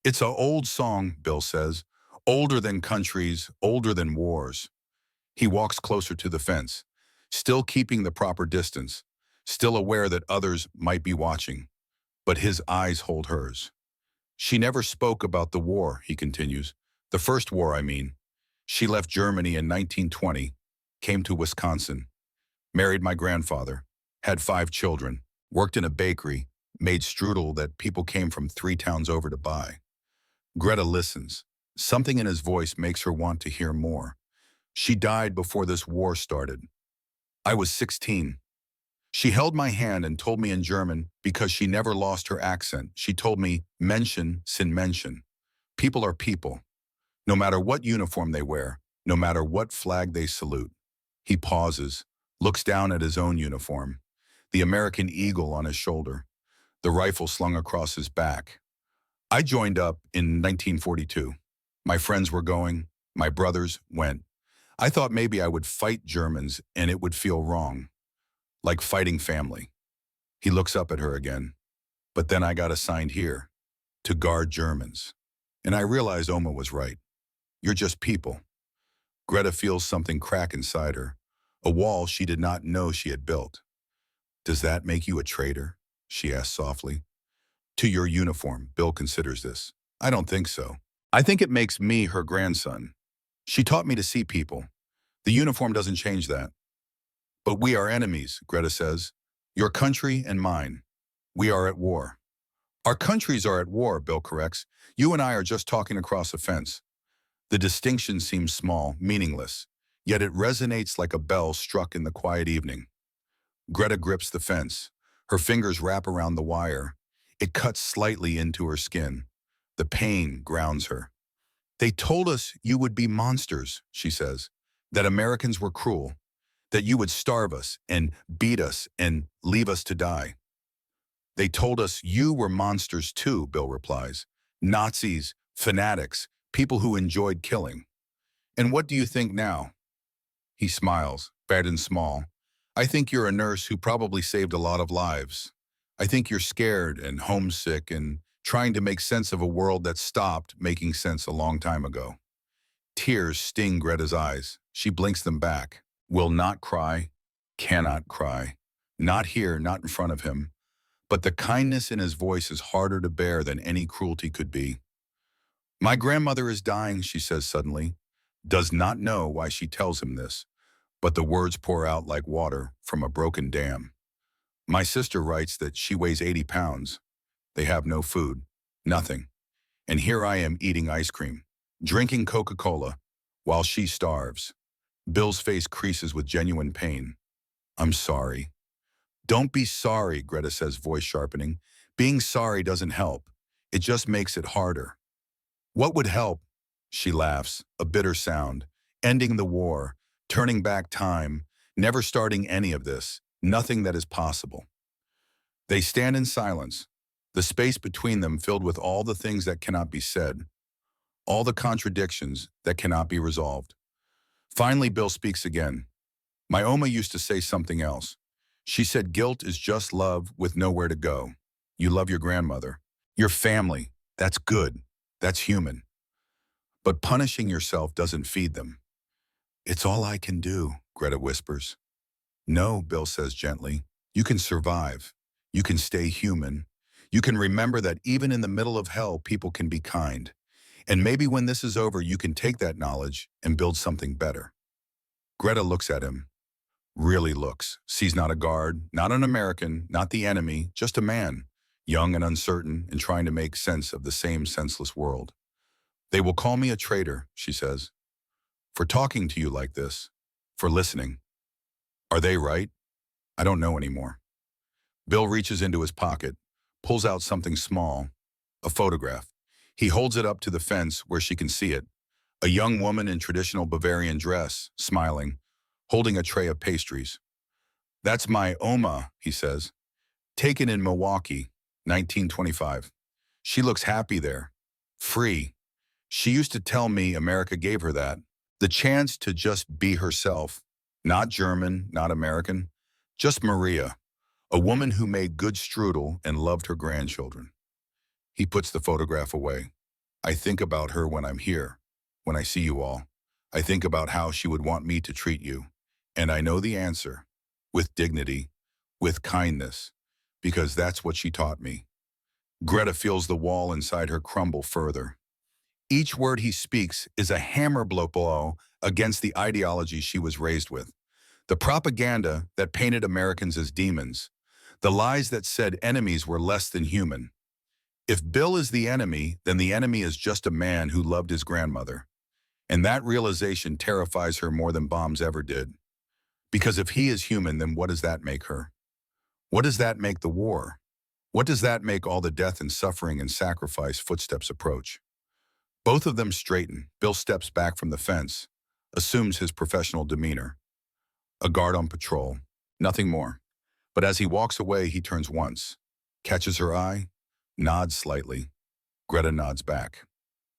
It's an old song, Bill says. Older than countries, older than wars. He walks closer to the fence, still keeping the proper distance, still aware that others might be watching. But his eyes hold hers. She never spoke about the war, he continues. The first war, I mean. She left Germany in 1920, came to Wisconsin, married my grandfather, had 5 children, worked in a bakery, made strudel that people came from 3 towns over to buy. Greta listens. Something in his voice makes her want to hear more. She died before this war started. I was 16. She held my hand and told me in German, because she never lost her accent. She told me, Menschen sind Menschen. People are people. No matter what uniform they wear, no matter what flag they salute. He pauses, looks down at his own uniform, the American eagle on his shoulder, the rifle slung across his back. I joined up in 1942. My friends were going, my brothers went. I thought maybe I would fight Germans and it would feel wrong, like fighting family. He looks up at her again. But then I got assigned here, to guard Germans. And I realized Oma was right. You're just people. Greta feels something crack inside her, a wall she did not know she had built. Does that make you a traitor? She asks softly. To your uniform, Bill considers this. I don't think so. I think it makes me her grandson. She taught me to see people. The uniform doesn't change that. But we are enemies, Greta says. Your country and mine. We are at war. Our countries are at war, Bill corrects. You and I are just talking across a fence. The distinction seems small, meaningless, yet it resonates like a bell struck in the quiet evening. Greta grips the fence. Her fingers wrap around the wire. It cuts slightly into her skin. The pain grounds her. They told us you would be monsters, she says, that Americans were cruel, that you would starve us and beat us and leave us to die. They told us you were monsters too, Bill replies. Nazis, fanatics, people who enjoyed killing. And what do you think now? He smiles, bad and small. I think you're a nurse who probably saved a lot of lives. I think you're scared and homesick and trying to make sense of a world that stopped making sense a long time ago. Tears sting Greta's eyes. She blinks them back. Will not cry, cannot cry. Not here, not in front of him. But the kindness in his voice is harder to bear than any cruelty could be. My grandmother is dying, she says suddenly. Does not know why she tells him this, but the words pour out like water from a broken dam. My sister writes that she weighs 80 pounds. They have no food, nothing. And here I am eating ice cream, drinking Coca-Cola, while she starves. Bill's face creases with genuine pain. I'm sorry. Don't be sorry, Greta says, voice sharpening. Being sorry doesn't help. It just makes it harder. What would help? She laughs, a bitter sound. Ending the war, turning back time, never starting any of this, nothing that is possible. They stand in silence, the space between them filled with all the things that cannot be said, all the contradictions that cannot be resolved. Finally, Bill speaks again. My Oma used to say something else. She said guilt is just love with nowhere to go. You love your grandmother, your family. That's good. That's human. But punishing yourself doesn't feed them. It's all I can do, Greta whispers. No, Bill says gently. You can survive. You can stay human. You can remember that even in the middle of hell, people can be kind. And maybe when this is over, you can take that knowledge and build something better. Greta looks at him. really looks, sees not a guard, not an American, not the enemy, just a man, young and uncertain and trying to make sense of the same senseless world. They will call me a traitor, she says, for talking to you like this, for listening. Are they right? I don't know anymore. Bill reaches into his pocket, pulls out something small, a photograph. He holds it up to the fence where she can see it. A young woman in traditional Bavarian dress, smiling, holding a tray of pastries. That's my Oma, he says. Taken in Milwaukee, 1925. She looks happy there. Free. She used to tell me America gave her that. The chance to just be herself. Not German, not American. Just Maria. A woman who made good strudel and loved her grandchildren. He puts the photograph away. I think about her when I'm here, when I see you all. I think about how she would want me to treat you. And I know the answer. With dignity, with kindness, because that's what she taught me. Greta feels the wall inside her crumble further. Each word he speaks is a hammer blow against the ideology she was raised with. The propaganda that painted Americans as demons. The lies that said enemies were less than human. If Bill is the enemy, then the enemy is just a man who loved his grandmother. And that realization terrifies her more than bombs ever did. Because if he is human, then what does that make her? What does that make the war? What does that make all the death and suffering and sacrifice footsteps approach? Both of them straighten. Bill steps back from the fence, assumes his professional demeanor. A guard on patrol, nothing more. But as he walks away, he turns once, catches her eye, nods slightly. Greta nods back.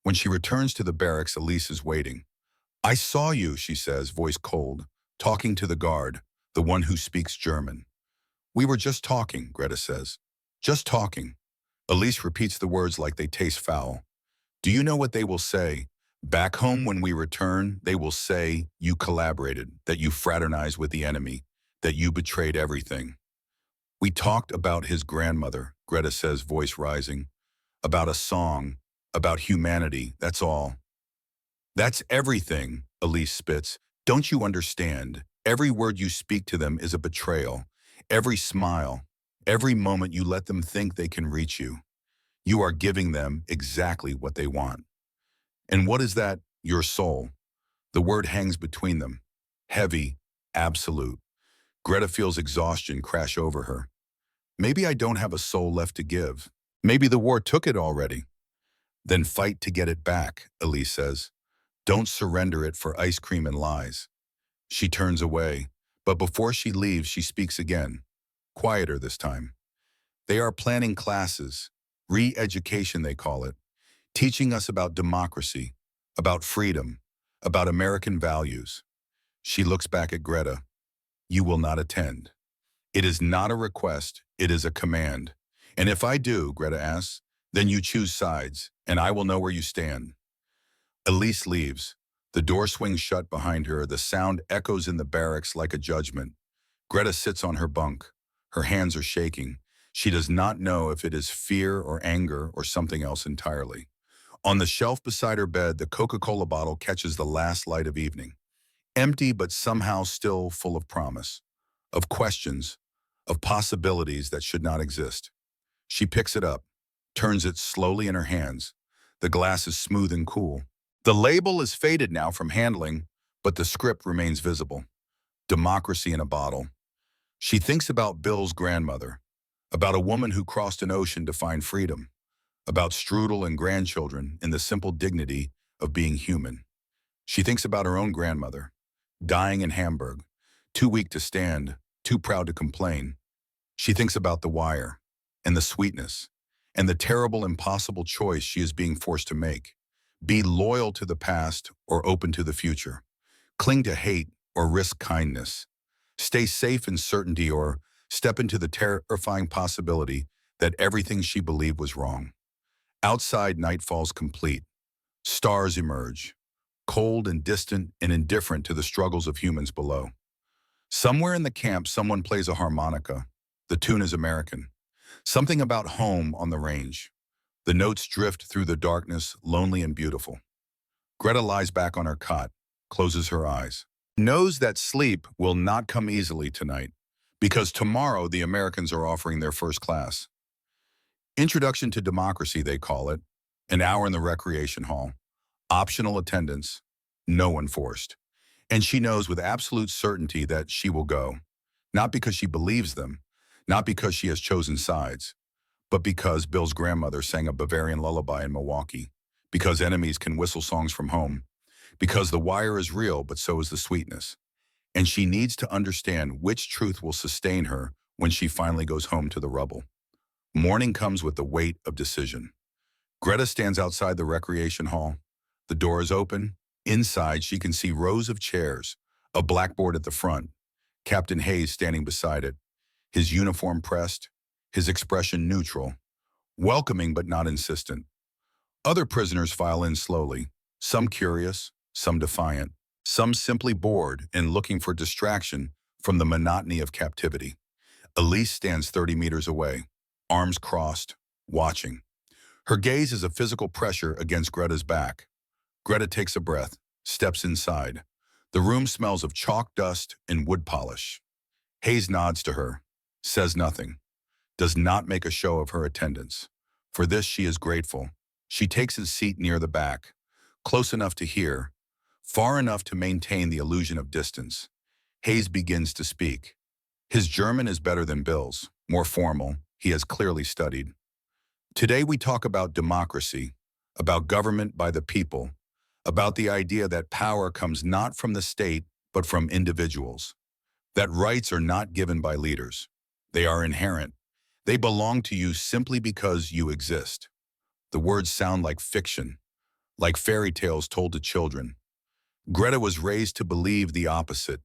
When she returns to the barracks, Elise is waiting. I saw you, she says, voice cold, talking to the guard, the one who speaks German. We were just talking, Greta says. Just talking. Elise repeats the words like they taste foul. Do you know what they will say? Back home when we return, they will say you collaborated, that you fraternized with the enemy, that you betrayed everything. We talked about his grandmother, Greta says, voice rising. About a song, about humanity, that's all. That's everything, Elise spits. Don't you understand? Every word you speak to them is a betrayal. Every smile, every moment you let them think they can reach you. You are giving them exactly what they want. And what is that? Your soul. The word hangs between them. Heavy, absolute. Greta feels exhaustion crash over her. Maybe I don't have a soul left to give. Maybe the war took it already. Then fight to get it back, Elise says. Don't surrender it for ice cream and lies. She turns away, but before she leaves, she speaks again. Quieter this time. They are planning classes, re-education they call it, teaching us about democracy, about freedom, about American values. She looks back at Greta. You will not attend. It is not a request, it is a command. And if I do, Greta asks, then you choose sides, and I will know where you stand. Elise leaves. The door swings shut behind her. The sound echoes in the barracks like a judgment. Greta sits on her bunk. Her hands are shaking. She does not know if it is fear or anger or something else entirely. On the shelf beside her bed, the Coca-Cola bottle catches the last light of evening. Empty, but somehow still full of promise, of questions, of possibilities that should not exist. She picks it up, turns it slowly in her hands. The glass is smooth and cool. The label is faded now from handling, but the script remains visible. Democracy in a bottle. She thinks about Bill's grandmother, about a woman who crossed an ocean to find freedom, about strudel and grandchildren in the simple dignity of being human. She thinks about her own grandmother, dying in Hamburg, too weak to stand, too proud to complain. She thinks about the wire, and the sweetness, and the terrible, impossible choice she is being forced to make. Be loyal to the past or open to the future. Cling to hate or risk kindness. Stay safe in certainty or step into the terrifying possibility that everything she believed was wrong. Outside, night falls complete. Stars emerge, cold and distant and indifferent to the struggles of humans below. Somewhere in the camp, someone plays a harmonica. The tune is American. Something about home on the range. The notes drift through the darkness, lonely and beautiful. Greta lies back on her cot, closes her eyes. Knows that sleep will not come easily tonight, because tomorrow the Americans are offering their first class. Introduction to Democracy, they call it. An hour in the recreation hall. Optional attendance. No one forced. And she knows with absolute certainty that she will go. Not because she believes them, not because she has chosen sides, but because Bill's grandmother sang a Bavarian lullaby in Milwaukee, because enemies can whistle songs from home, because the wire is real, but so is the sweetness. And she needs to understand which truth will sustain her when she finally goes home to the rubble. Morning comes with the weight of decision. Greta stands outside the recreation hall. The door is open. Inside, she can see rows of chairs, a blackboard at the front, Captain Hayes standing beside it, his uniform pressed, his expression neutral, welcoming but not insistent. Other prisoners file in slowly, some curious, some defiant, some simply bored and looking for distraction from the monotony of captivity. Elise stands 30 meters away, arms crossed, watching. Her gaze is a physical pressure against Greta's back. Greta takes a breath, steps inside. The room smells of chalk dust and wood polish. Hayes nods to her, says nothing, does not make a show of her attendance. For this she is grateful. She takes his seat near the back, close enough to hear, far enough to maintain the illusion of distance. Hayes begins to speak. His German is better than Bill's, more formal. He has clearly studied. Today we talk about democracy, about government by the people, about the idea that power comes not from the state, but from individuals, that rights are not given by leaders. They are inherent. They belong to you simply because you exist. The words sound like fiction, like fairy tales told to children. Greta was raised to believe the opposite,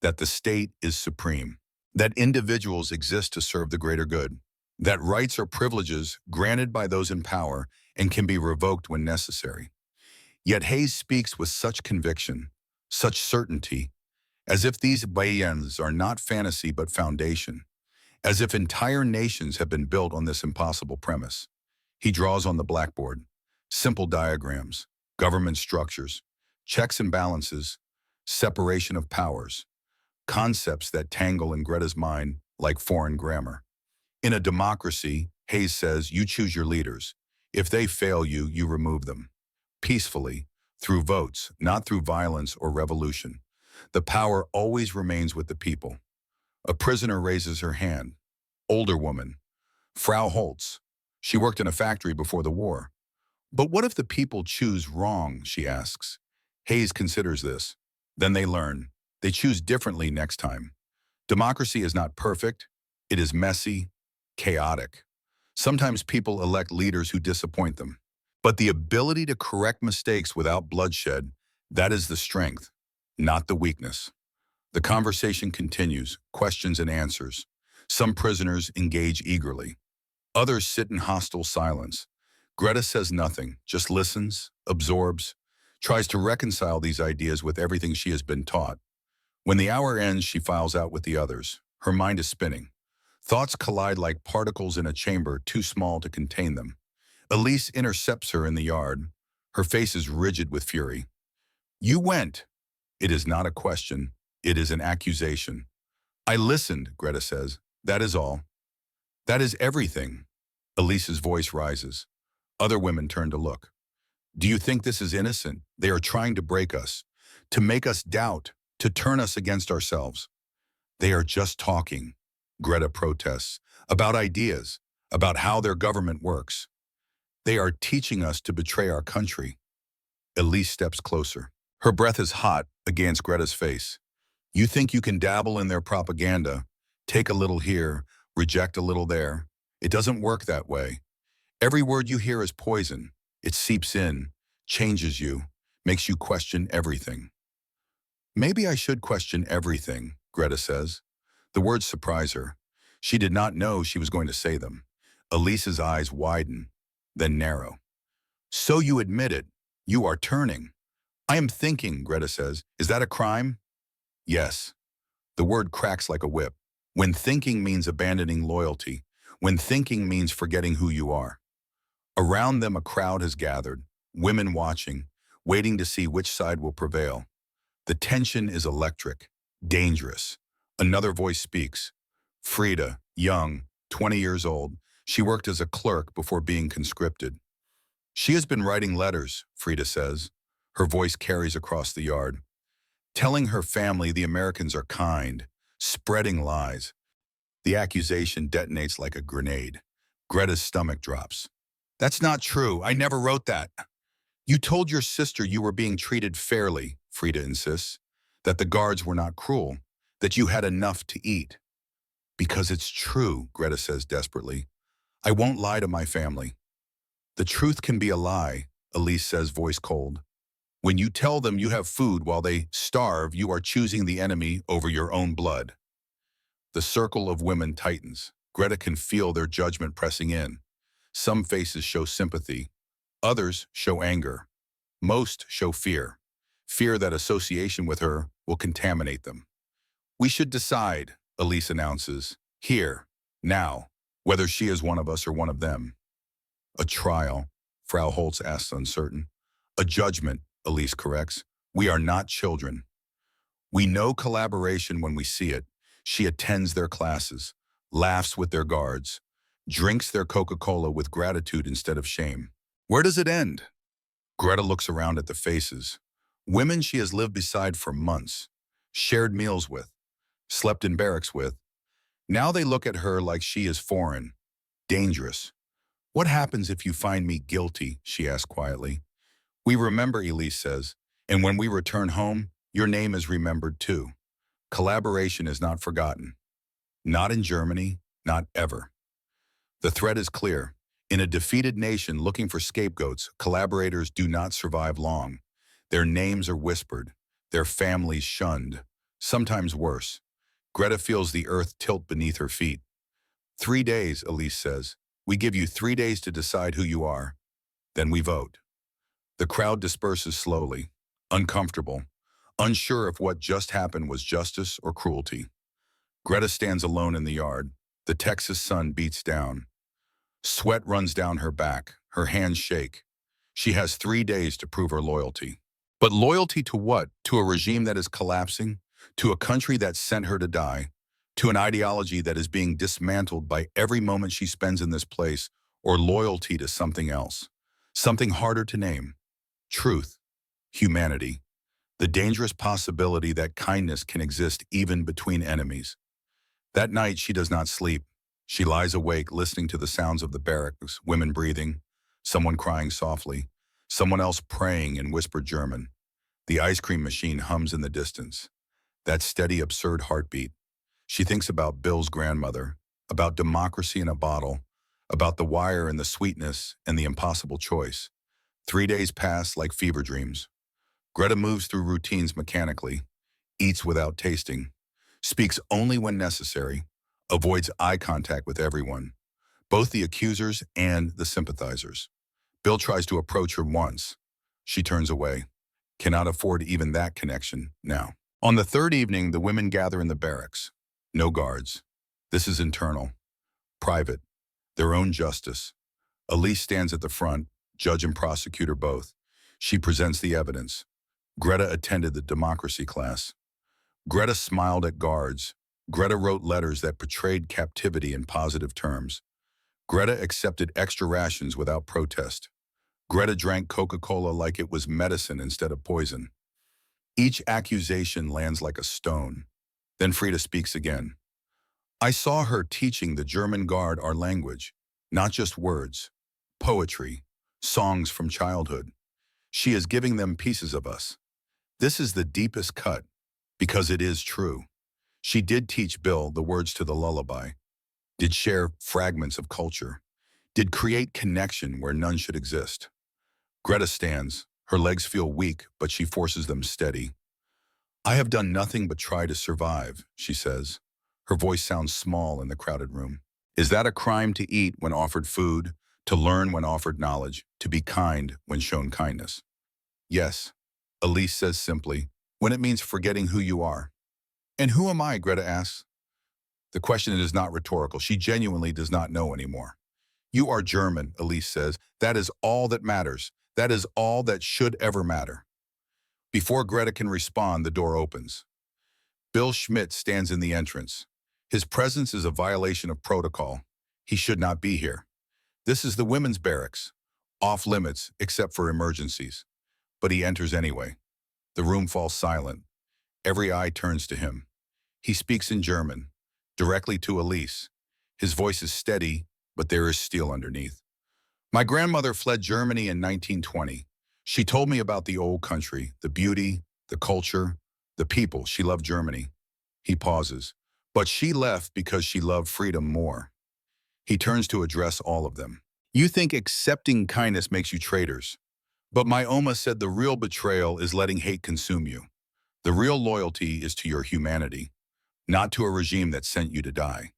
that the state is supreme, that individuals exist to serve the greater good, that rights are privileges granted by those in power and can be revoked when necessary. Yet Hayes speaks with such conviction, such certainty, as if these bayans are not fantasy but foundation, as if entire nations have been built on this impossible premise. He draws on the blackboard, simple diagrams, government structures, checks and balances, separation of powers, concepts that tangle in Greta's mind like foreign grammar. In a democracy, Hayes says, you choose your leaders. If they fail you, you remove them. Peacefully, through votes, not through violence or revolution. The power always remains with the people. A prisoner raises her hand. Older woman. Frau Holtz. She worked in a factory before the war. But what if the people choose wrong, she asks. Hayes considers this. Then they learn. They choose differently next time. Democracy is not perfect. It is messy, chaotic. Sometimes people elect leaders who disappoint them. But the ability to correct mistakes without bloodshed, that is the strength, not the weakness. The conversation continues, questions and answers. Some prisoners engage eagerly. Others sit in hostile silence. Greta says nothing, just listens, absorbs, tries to reconcile these ideas with everything she has been taught. When the hour ends, she files out with the others. Her mind is spinning. Thoughts collide like particles in a chamber too small to contain them. Elise intercepts her in the yard. Her face is rigid with fury. You went. It is not a question. It is an accusation. I listened, Greta says. That is all. That is everything. Elise's voice rises. Other women turn to look. Do you think this is innocent? They are trying to break us, to make us doubt, to turn us against ourselves. They are just talking, Greta protests, about ideas, about how their government works. They are teaching us to betray our country. Elise steps closer. Her breath is hot against Greta's face. You think you can dabble in their propaganda, take a little here, reject a little there. It doesn't work that way. Every word you hear is poison. It seeps in, changes you, makes you question everything. Maybe I should question everything, Greta says. The words surprise her. She did not know she was going to say them. Elise's eyes widen, then narrow. So you admit it. You are turning. I am thinking, Greta says. Is that a crime? Yes. The word cracks like a whip. When thinking means abandoning loyalty, when thinking means forgetting who you are. Around them a crowd has gathered, women watching, waiting to see which side will prevail. The tension is electric, dangerous. Another voice speaks. Frida, young, 20 years old, she worked as a clerk before being conscripted. She has been writing letters, Frida says. Her voice carries across the yard, telling her family the Americans are kind, spreading lies. The accusation detonates like a grenade. Greta's stomach drops. That's not true. I never wrote that. You told your sister you were being treated fairly, Frida insists, that the guards were not cruel, that you had enough to eat. Because it's true, Greta says desperately. I won't lie to my family. The truth can be a lie, Elise says, voice cold. When you tell them you have food while they starve, you are choosing the enemy over your own blood. The circle of women tightens. Greta can feel their judgment pressing in. Some faces show sympathy. Others show anger. Most show fear. Fear that association with her will contaminate them. We should decide, Elise announces, here, now, whether she is one of us or one of them. A trial, Frau Holtz asks uncertain. A judgment, Elise corrects. We are not children. We know collaboration when we see it. She attends their classes, laughs with their guards, drinks their Coca-Cola with gratitude instead of shame. Where does it end? Greta looks around at the faces. Women she has lived beside for months, shared meals with, slept in barracks with. Now they look at her like she is foreign, dangerous. What happens if you find me guilty, she asks quietly. We remember, Elise says, and when we return home, your name is remembered too. Collaboration is not forgotten. Not in Germany, not ever. The threat is clear. In a defeated nation looking for scapegoats, collaborators do not survive long. Their names are whispered, their families shunned, sometimes worse. Greta feels the earth tilt beneath her feet. 3 days, Elise says. We give you 3 days to decide who you are. Then we vote. The crowd disperses slowly, uncomfortable, unsure if what just happened was justice or cruelty. Greta stands alone in the yard. The Texas sun beats down. Sweat runs down her back. Her hands shake. She has 3 days to prove her loyalty. But loyalty to what? To a regime that is collapsing? To a country that sent her to die? To an ideology that is being dismantled by every moment she spends in this place? Or loyalty to something else? Something harder to name. Truth. Humanity. The dangerous possibility that kindness can exist even between enemies. That night she does not sleep. She lies awake listening to the sounds of the barracks, women breathing, someone crying softly, someone else praying in whispered German. The ice cream machine hums in the distance. That steady, absurd heartbeat. She thinks about Bill's grandmother, about democracy in a bottle, about the wire and the sweetness and the impossible choice. 3 days pass like fever dreams. Greta moves through routines mechanically, eats without tasting, speaks only when necessary, avoids eye contact with everyone, both the accusers and the sympathizers. Bill tries to approach her once. She turns away, cannot afford even that connection now. On the third evening, the women gather in the barracks. No guards. This is internal, private, their own justice. Elise stands at the front, judge and prosecutor both. She presents the evidence. Greta attended the democracy class. Greta smiled at guards. Greta wrote letters that portrayed captivity in positive terms. Greta accepted extra rations without protest. Greta drank Coca-Cola like it was medicine instead of poison. Each accusation lands like a stone. Then Frida speaks again. I saw her teaching the German guard our language, not just words, poetry, songs from childhood. She is giving them pieces of us. This is the deepest cut, because it is true. She did teach Bill the words to the lullaby, did share fragments of culture, did create connection where none should exist. Greta stands. Her legs feel weak, but she forces them steady. I have done nothing but try to survive, she says. Her voice sounds small in the crowded room. Is that a crime to eat when offered food, to learn when offered knowledge, to be kind when shown kindness? Yes, Elise says simply, when it means forgetting who you are. And who am I, Greta asks. The question is not rhetorical. She genuinely does not know anymore. You are German, Elise says. That is all that matters. That is all that should ever matter. Before Greta can respond, the door opens. Bill Schmidt stands in the entrance. His presence is a violation of protocol. He should not be here. This is the women's barracks, off limits except for emergencies. But he enters anyway. The room falls silent. Every eye turns to him. He speaks in German, directly to Elise. His voice is steady, but there is steel underneath. My grandmother fled Germany in 1920. She told me about the old country, the beauty, the culture, the people. She loved Germany. He pauses. But she left because she loved freedom more. He turns to address all of them. You think accepting kindness makes you traitors. But my Oma said the real betrayal is letting hate consume you. The real loyalty is to your humanity, not to a regime that sent you to die.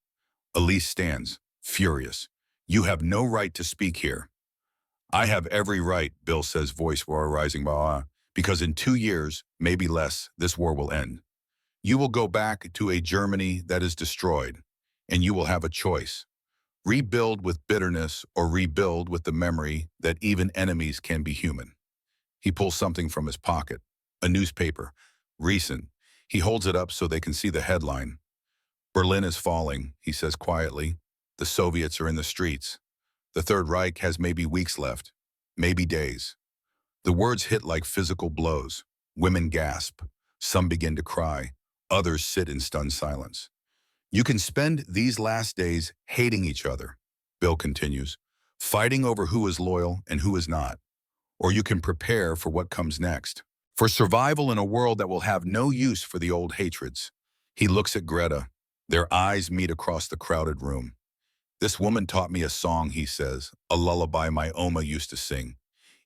Elise stands, furious. You have no right to speak here. I have every right, Bill says, voice rising, because in 2 years, maybe less, this war will end. You will go back to a Germany that is destroyed, and you will have a choice. Rebuild with bitterness or rebuild with the memory that even enemies can be human. He pulls something from his pocket, a newspaper, recent. He holds it up so they can see the headline. Berlin is falling, he says quietly. The Soviets are in the streets. The Third Reich has maybe weeks left, maybe days. The words hit like physical blows. Women gasp. Some begin to cry. Others sit in stunned silence. You can spend these last days hating each other, Bill continues, fighting over who is loyal and who is not. Or you can prepare for what comes next, for survival in a world that will have no use for the old hatreds. He looks at Greta. Their eyes meet across the crowded room. This woman taught me a song, he says, a lullaby my Oma used to sing.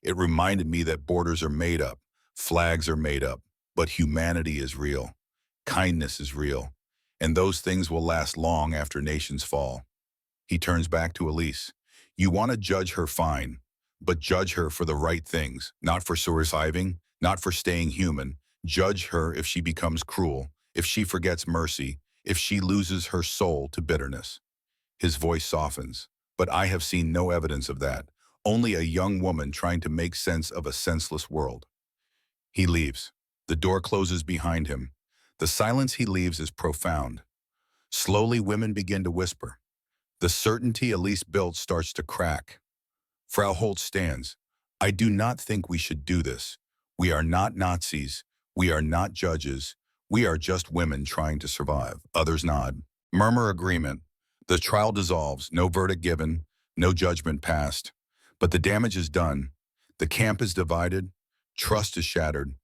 It reminded me that borders are made up, flags are made up, but humanity is real. Kindness is real. And those things will last long after nations fall. He turns back to Elise. You want to judge her, fine, but judge her for the right things, not for surviving, not for staying human. Judge her if she becomes cruel, if she forgets mercy, if she loses her soul to bitterness. His voice softens, but I have seen no evidence of that, only a young woman trying to make sense of a senseless world. He leaves. The door closes behind him. The silence he leaves is profound. Slowly, women begin to whisper. The certainty Elise built starts to crack. Frau Holt stands. I do not think we should do this. We are not Nazis. We are not judges. We are just women trying to survive. Others nod. Murmur agreement. The trial dissolves. No verdict given. No judgment passed. But the damage is done. The camp is divided. Trust is shattered.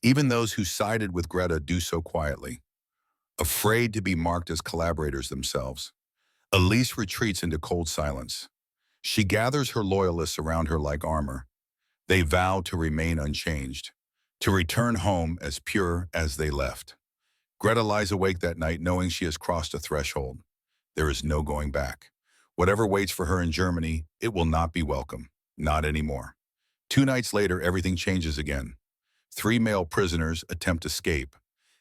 Even those who sided with Greta do so quietly, afraid to be marked as collaborators themselves. Elise retreats into cold silence. She gathers her loyalists around her like armor. They vow to remain unchanged, to return home as pure as they left. Greta lies awake that night knowing she has crossed a threshold. There is no going back. Whatever waits for her in Germany, it will not be welcome. Not anymore. 2 nights later, everything changes again. 3 male prisoners attempt escape.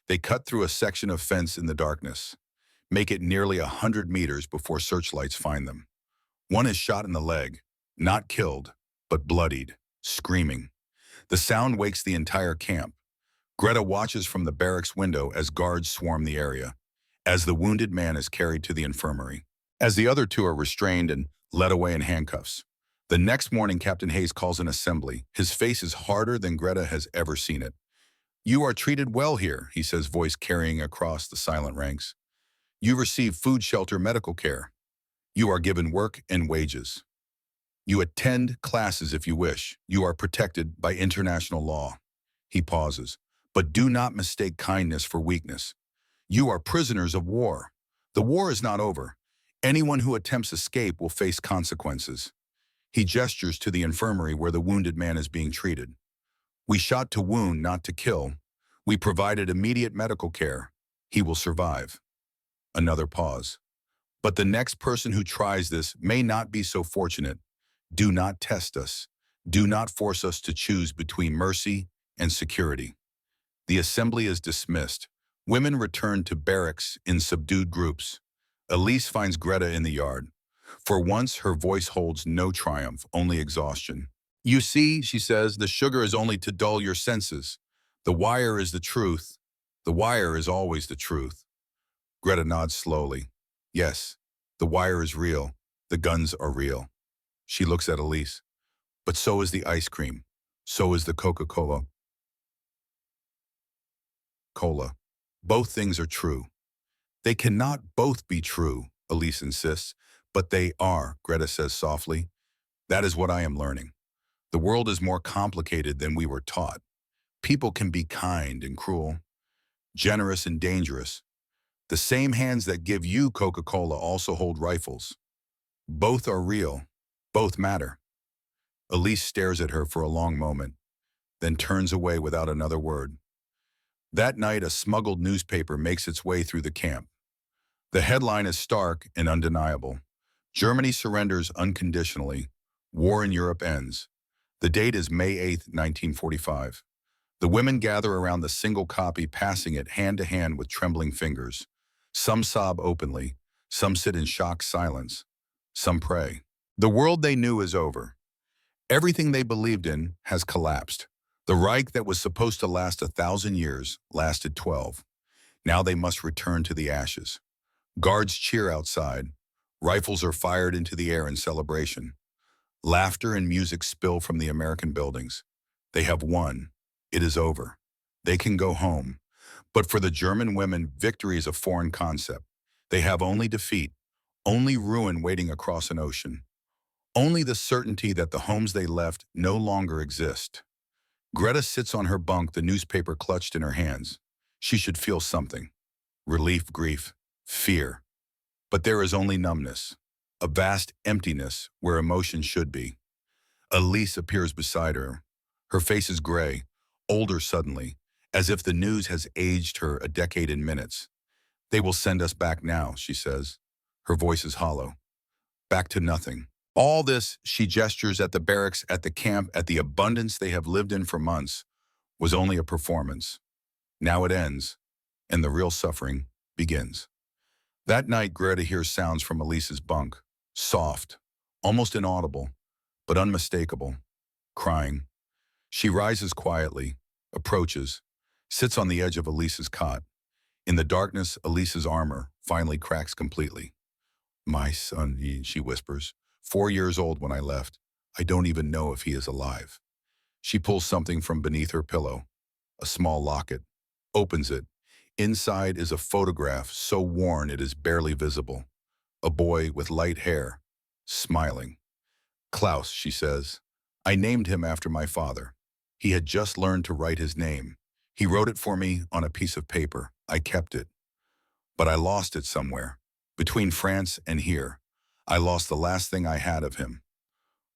They cut through a section of fence in the darkness, make it nearly 100 meters before searchlights find them. One is shot in the leg, not killed, but bloodied, screaming. The sound wakes the entire camp. Greta watches from the barracks window as guards swarm the area, as the wounded man is carried to the infirmary, as the other 2 are restrained and led away in handcuffs. The next morning, Captain Hayes calls an assembly. His face is harder than Greta has ever seen it. You are treated well here, he says, voice carrying across the silent ranks. You receive food, shelter, medical care. You are given work and wages. You attend classes if you wish. You are protected by international law. He pauses. But do not mistake kindness for weakness. You are prisoners of war. The war is not over. Anyone who attempts escape will face consequences. He gestures to the infirmary where the wounded man is being treated. We shot to wound, not to kill. We provided immediate medical care. He will survive. Another pause. But the next person who tries this may not be so fortunate. Do not test us. Do not force us to choose between mercy and security. The assembly is dismissed. Women return to barracks in subdued groups. Elise finds Greta in the yard. For once, her voice holds no triumph, only exhaustion. You see, she says, the sugar is only to dull your senses. The wire is the truth. The wire is always the truth. Greta nods slowly. Yes, the wire is real. The guns are real. She looks at Elise. But so is the ice cream. So is the Coca-Cola. Cola. Both things are true. They cannot both be true, Elise insists. But they are, Greta says softly. That is what I am learning. The world is more complicated than we were taught. People can be kind and cruel, generous and dangerous. The same hands that give you Coca-Cola also hold rifles. Both are real. Both matter. Elise stares at her for a long moment, then turns away without another word. That night, a smuggled newspaper makes its way through the camp. The headline is stark and undeniable. Germany surrenders unconditionally. War in Europe ends. The date is May 8, 1945. The women gather around the single copy, passing it hand to hand with trembling fingers. Some sob openly. Some sit in shocked silence. Some pray. The world they knew is over. Everything they believed in has collapsed. The Reich that was supposed to last 1,000 years lasted 12. Now they must return to the ashes. Guards cheer outside. Rifles are fired into the air in celebration. Laughter and music spill from the American buildings. They have won. It is over. They can go home. But for the German women, victory is a foreign concept. They have only defeat, only ruin waiting across an ocean, only the certainty that the homes they left no longer exist. Greta sits on her bunk, the newspaper clutched in her hands. She should feel something. Relief, grief, fear. But there is only numbness, a vast emptiness where emotion should be. Elise appears beside her. Her face is gray, older suddenly, as if the news has aged her a decade in minutes. They will send us back now, she says. Her voice is hollow. Back to nothing. All this, she gestures at the barracks, at the camp, at the abundance they have lived in for months, was only a performance. Now it ends, and the real suffering begins. That night, Greta hears sounds from Elise's bunk, soft, almost inaudible, but unmistakable, crying. She rises quietly, approaches, sits on the edge of Elise's cot. In the darkness, Elise's armor finally cracks completely. My son, she whispers, 4 years old when I left. I don't even know if he is alive. She pulls something from beneath her pillow, a small locket, opens it. Inside is a photograph so worn it is barely visible. A boy with light hair, smiling. Klaus, she says. I named him after my father. He had just learned to write his name. He wrote it for me on a piece of paper. I kept it. But I lost it somewhere. Between France and here. I lost the last thing I had of him.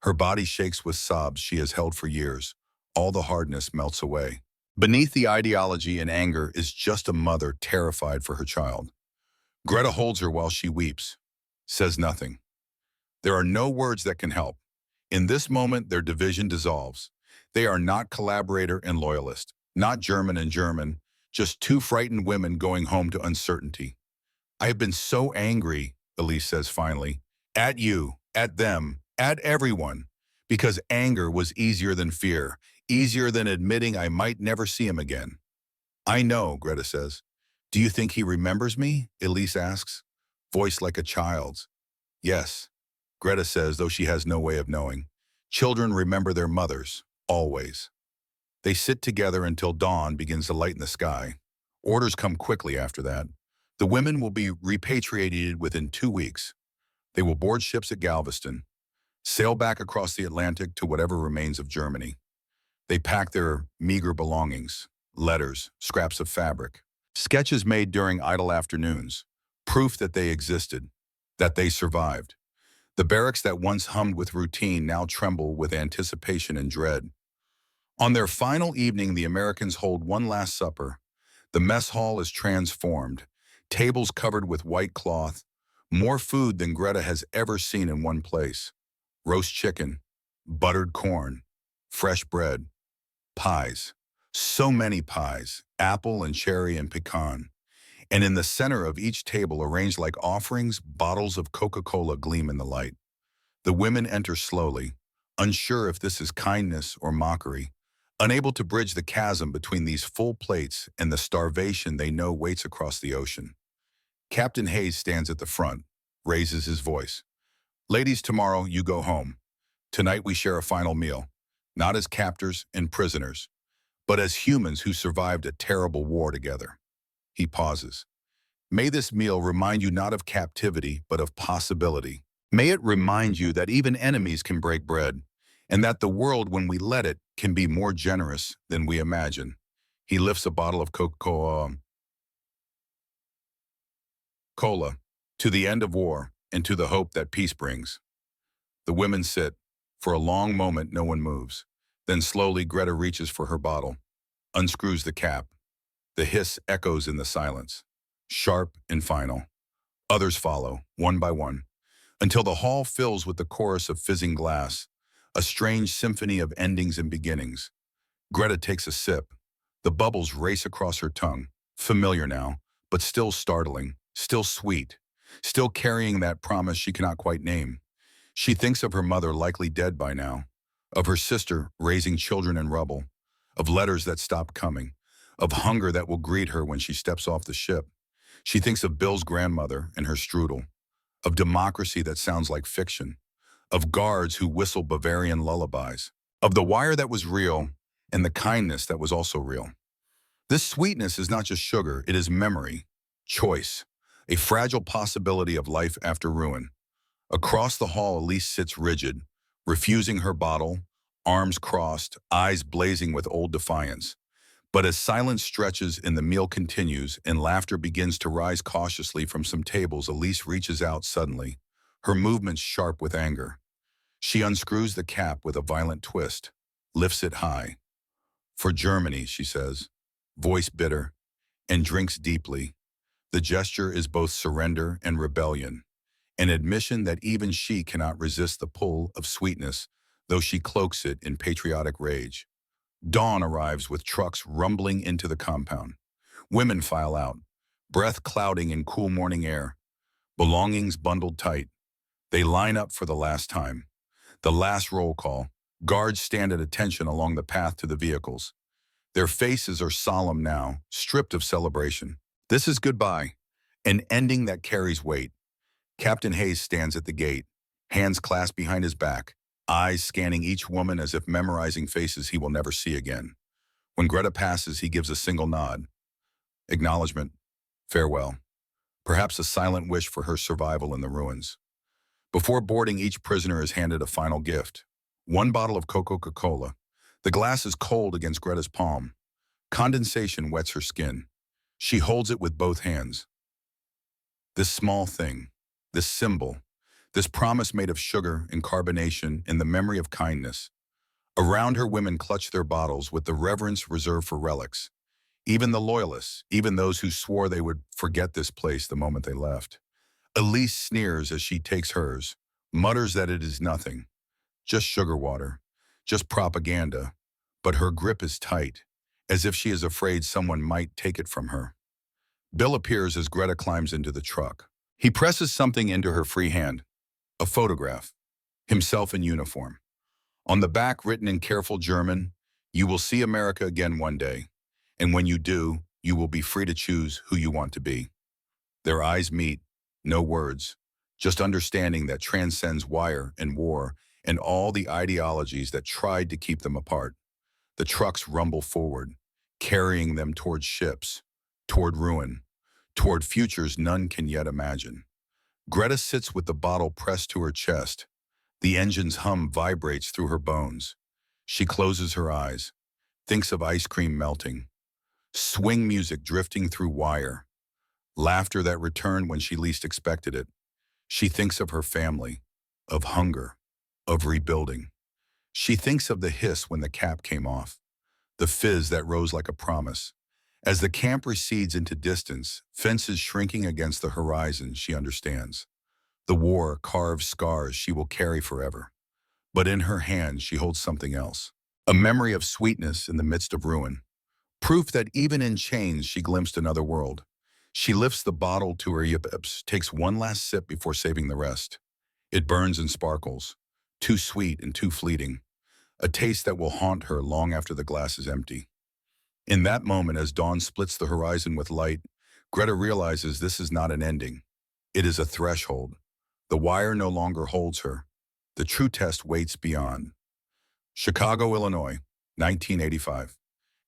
Her body shakes with sobs she has held for years. All the hardness melts away. Beneath the ideology and anger is just a mother terrified for her child. Greta holds her while she weeps, says nothing. There are no words that can help. In this moment, their division dissolves. They are not collaborator and loyalist, not German and German, just two frightened women going home to uncertainty. I have been so angry, Elise says finally, at you, at them, at everyone, because anger was easier than fear, easier than admitting I might never see him again. I know, Greta says. Do you think he remembers me? Elise asks, voice like a child's. Yes, Greta says, though she has no way of knowing. Children remember their mothers, always. They sit together until dawn begins to lighten the sky. Orders come quickly after that. The women will be repatriated within 2 weeks. They will board ships at Galveston, sail back across the Atlantic to whatever remains of Germany. They pack their meager belongings, letters, scraps of fabric, sketches made during idle afternoons, proof that they existed, that they survived. The barracks that once hummed with routine now tremble with anticipation and dread. On their final evening, the Americans hold one last supper. The mess hall is transformed, tables covered with white cloth, more food than Greta has ever seen in one place. Roast chicken, buttered corn, fresh bread, pies. So many pies, apple and cherry and pecan. And in the center of each table, arranged like offerings, bottles of Coca-Cola gleam in the light. The women enter slowly, unsure if this is kindness or mockery. unable to bridge the chasm between these full plates and the starvation they know waits across the ocean. Captain Hayes stands at the front, raises his voice. Ladies, tomorrow you go home. Tonight we share a final meal, not as captors and prisoners, but as humans who survived a terrible war together. He pauses. May this meal remind you not of captivity, but of possibility. May it remind you that even enemies can break bread, and that the world, when we let it, can be more generous than we imagine. He lifts a bottle of Coca-Cola to the end of war and to the hope that peace brings. The women sit. For a long moment, no one moves. Then slowly, Greta reaches for her bottle, unscrews the cap. The hiss echoes in the silence, sharp and final. Others follow, one by one, until the hall fills with the chorus of fizzing glass, a strange symphony of endings and beginnings. Greta takes a sip. The bubbles race across her tongue, familiar now, but still startling, still sweet, still carrying that promise she cannot quite name. She thinks of her mother likely dead by now, of her sister raising children in rubble, of letters that stopped coming, of hunger that will greet her when she steps off the ship. She thinks of Bill's grandmother and her strudel, of democracy that sounds like fiction, of guards who whistle Bavarian lullabies, of the wire that was real and the kindness that was also real. This sweetness is not just sugar, it is memory, choice, a fragile possibility of life after ruin. Across the hall, Elise sits rigid, refusing her bottle, arms crossed, eyes blazing with old defiance. But as silence stretches and the meal continues and laughter begins to rise cautiously from some tables, Elise reaches out suddenly, her movements sharp with anger. She unscrews the cap with a violent twist, lifts it high. For Germany, she says, voice bitter, and drinks deeply. The gesture is both surrender and rebellion, an admission that even she cannot resist the pull of sweetness, though she cloaks it in patriotic rage. Dawn arrives with trucks rumbling into the compound. Women file out, breath clouding in cool morning air, belongings bundled tight. They line up for the last time. The last roll call. Guards stand at attention along the path to the vehicles. Their faces are solemn now, stripped of celebration. This is goodbye, an ending that carries weight. Captain Hayes stands at the gate, hands clasped behind his back, eyes scanning each woman as if memorizing faces he will never see again. When Greta passes, he gives a single nod. Acknowledgement, farewell, perhaps a silent wish for her survival in the ruins. Before boarding, each prisoner is handed a final gift. One bottle of Coca-Cola. The glass is cold against Greta's palm. Condensation wets her skin. She holds it with both hands. This small thing, this symbol, this promise made of sugar and carbonation in the memory of kindness. Around her, women clutch their bottles with the reverence reserved for relics. Even the loyalists, even those who swore they would forget this place the moment they left. Elise sneers as she takes hers, mutters that it is nothing, just sugar water, just propaganda, but her grip is tight, as if she is afraid someone might take it from her. Bill appears as Greta climbs into the truck. He presses something into her free hand, a photograph, himself in uniform. On the back, written in careful German, "You will see America again one day, and when you do, you will be free to choose who you want to be." Their eyes meet, no words, just understanding that transcends wire and war and all the ideologies that tried to keep them apart. The trucks rumble forward, carrying them toward ships, toward ruin, toward futures none can yet imagine. Greta sits with the bottle pressed to her chest. The engine's hum vibrates through her bones. She closes her eyes, thinks of ice cream melting, swing music drifting through wire, laughter that returned when she least expected it. She thinks of her family, of hunger, of rebuilding. She thinks of the hiss when the cap came off, the fizz that rose like a promise. As the camp recedes into distance, fences shrinking against the horizon, she understands. The war carves scars she will carry forever. But in her hand, she holds something else. A memory of sweetness in the midst of ruin. Proof that even in chains, she glimpsed another world. She lifts the bottle to her lips, takes one last sip before saving the rest. It burns and sparkles, too sweet and too fleeting. a taste that will haunt her long after the glass is empty. In that moment, as dawn splits the horizon with light, Greta realizes this is not an ending. It is a threshold. The wire no longer holds her. The true test waits beyond. Chicago, Illinois, 1985.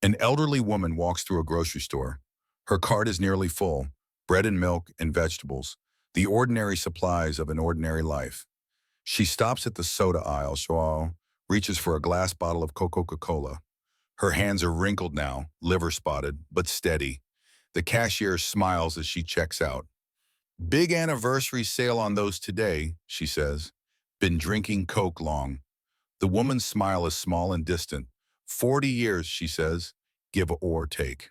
An elderly woman walks through a grocery store. Her cart is nearly full, bread and milk and vegetables, the ordinary supplies of an ordinary life. She stops at the soda aisle, reaches for a glass bottle of Coca-Cola. Her hands are wrinkled now, liver spotted, but steady. The cashier smiles as she checks out. "Big anniversary sale on those today," she says. "Been drinking Coke long." The woman's smile is small and distant. 40 years, she says, give or take.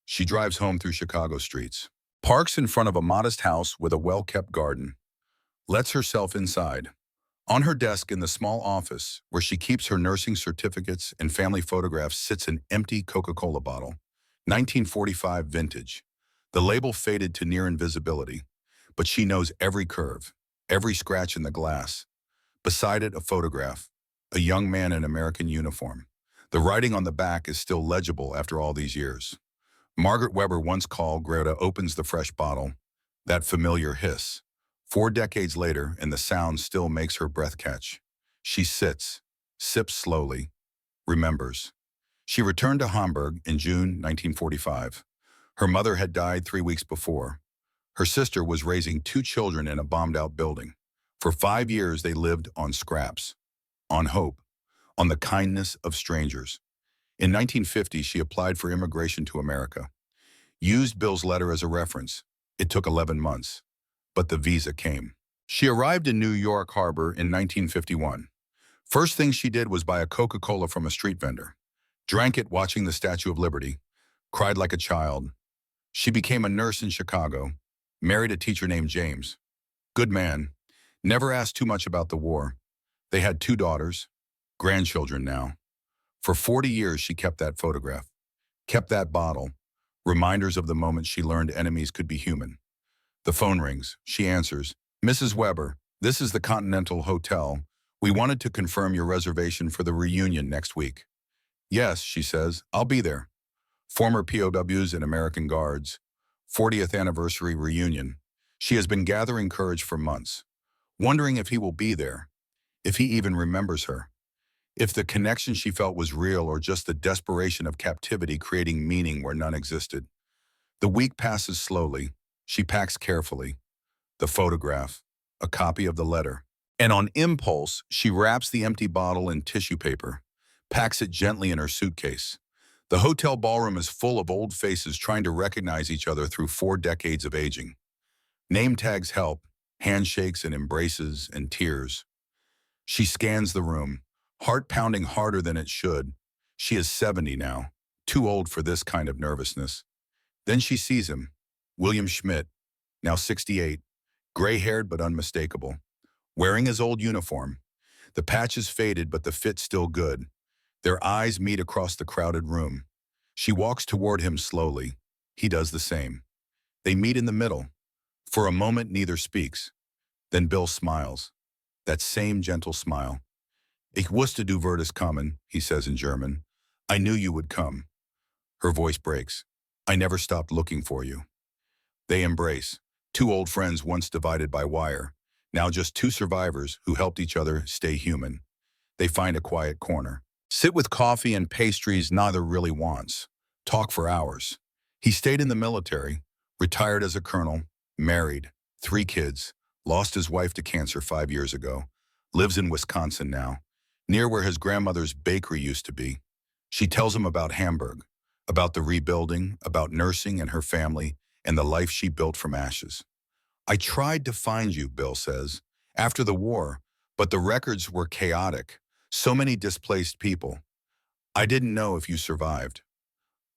She drives home through Chicago streets, parks in front of a modest house with a well-kept garden, lets herself inside. On her desk in the small office, where she keeps her nursing certificates and family photographs, sits an empty Coca-Cola bottle, 1945 vintage. The label faded to near invisibility, but she knows every curve, every scratch in the glass. Beside it, a photograph, a young man in American uniform. The writing on the back is still legible after all these years. Margaret Weber once called. Greta opens the fresh bottle, that familiar hiss. 4 decades later, and the sound still makes her breath catch. She sits, sips slowly, remembers. She returned to Hamburg in June 1945. Her mother had died 3 weeks before. Her sister was raising 2 children in a bombed-out building. For 5 years, they lived on scraps, on hope, on the kindness of strangers. In 1950, she applied for immigration to America. Used Bill's letter as a reference. It took 11 months, but the visa came. She arrived in New York Harbor in 1951. First thing she did was buy a Coca-Cola from a street vendor. Drank it watching the Statue of Liberty. Cried like a child. She became a nurse in Chicago. Married a teacher named James. Good man. Never asked too much about the war. They had 2 daughters, grandchildren now. For 40 years, she kept that photograph, kept that bottle, reminders of the moment she learned enemies could be human. The phone rings. She answers. "Mrs. Weber, this is the Continental Hotel. We wanted to confirm your reservation for the reunion next week." "Yes," she says, "I'll be there." Former POWs and American Guards, 40th anniversary reunion. She has been gathering courage for months, wondering if he will be there, if he even remembers her, if the connection she felt was real or just the desperation of captivity creating meaning where none existed. The week passes slowly. She packs carefully. The photograph, a copy of the letter. And on impulse, she wraps the empty bottle in tissue paper, packs it gently in her suitcase. The hotel ballroom is full of old faces trying to recognize each other through 4 decades of aging. Name tags help, handshakes and embraces and tears. She scans the room, heart pounding harder than it should. She is 70 now, too old for this kind of nervousness. Then she sees him, William Schmidt, now 68, gray-haired but unmistakable, wearing his old uniform. The patch is faded, but the fit still good. Their eyes meet across the crowded room. She walks toward him slowly. He does the same. They meet in the middle. For a moment, neither speaks. Then Bill smiles. That same gentle smile. "Ich wusste du würdest kommen," he says in German. "I knew you would come." Her voice breaks. "I never stopped looking for you." They embrace. 2 old friends once divided by wire. Now just 2 survivors who helped each other stay human. They find a quiet corner. Sit with coffee and pastries neither really wants. Talk for hours. He stayed in the military, retired as a colonel, married, 3 kids, lost his wife to cancer 5 years ago, lives in Wisconsin now, near where his grandmother's bakery used to be. She tells him about Hamburg, about the rebuilding, about nursing and her family, and the life she built from ashes. "I tried to find you," Bill says, "after the war, but the records were chaotic. So many displaced people. I didn't know if you survived."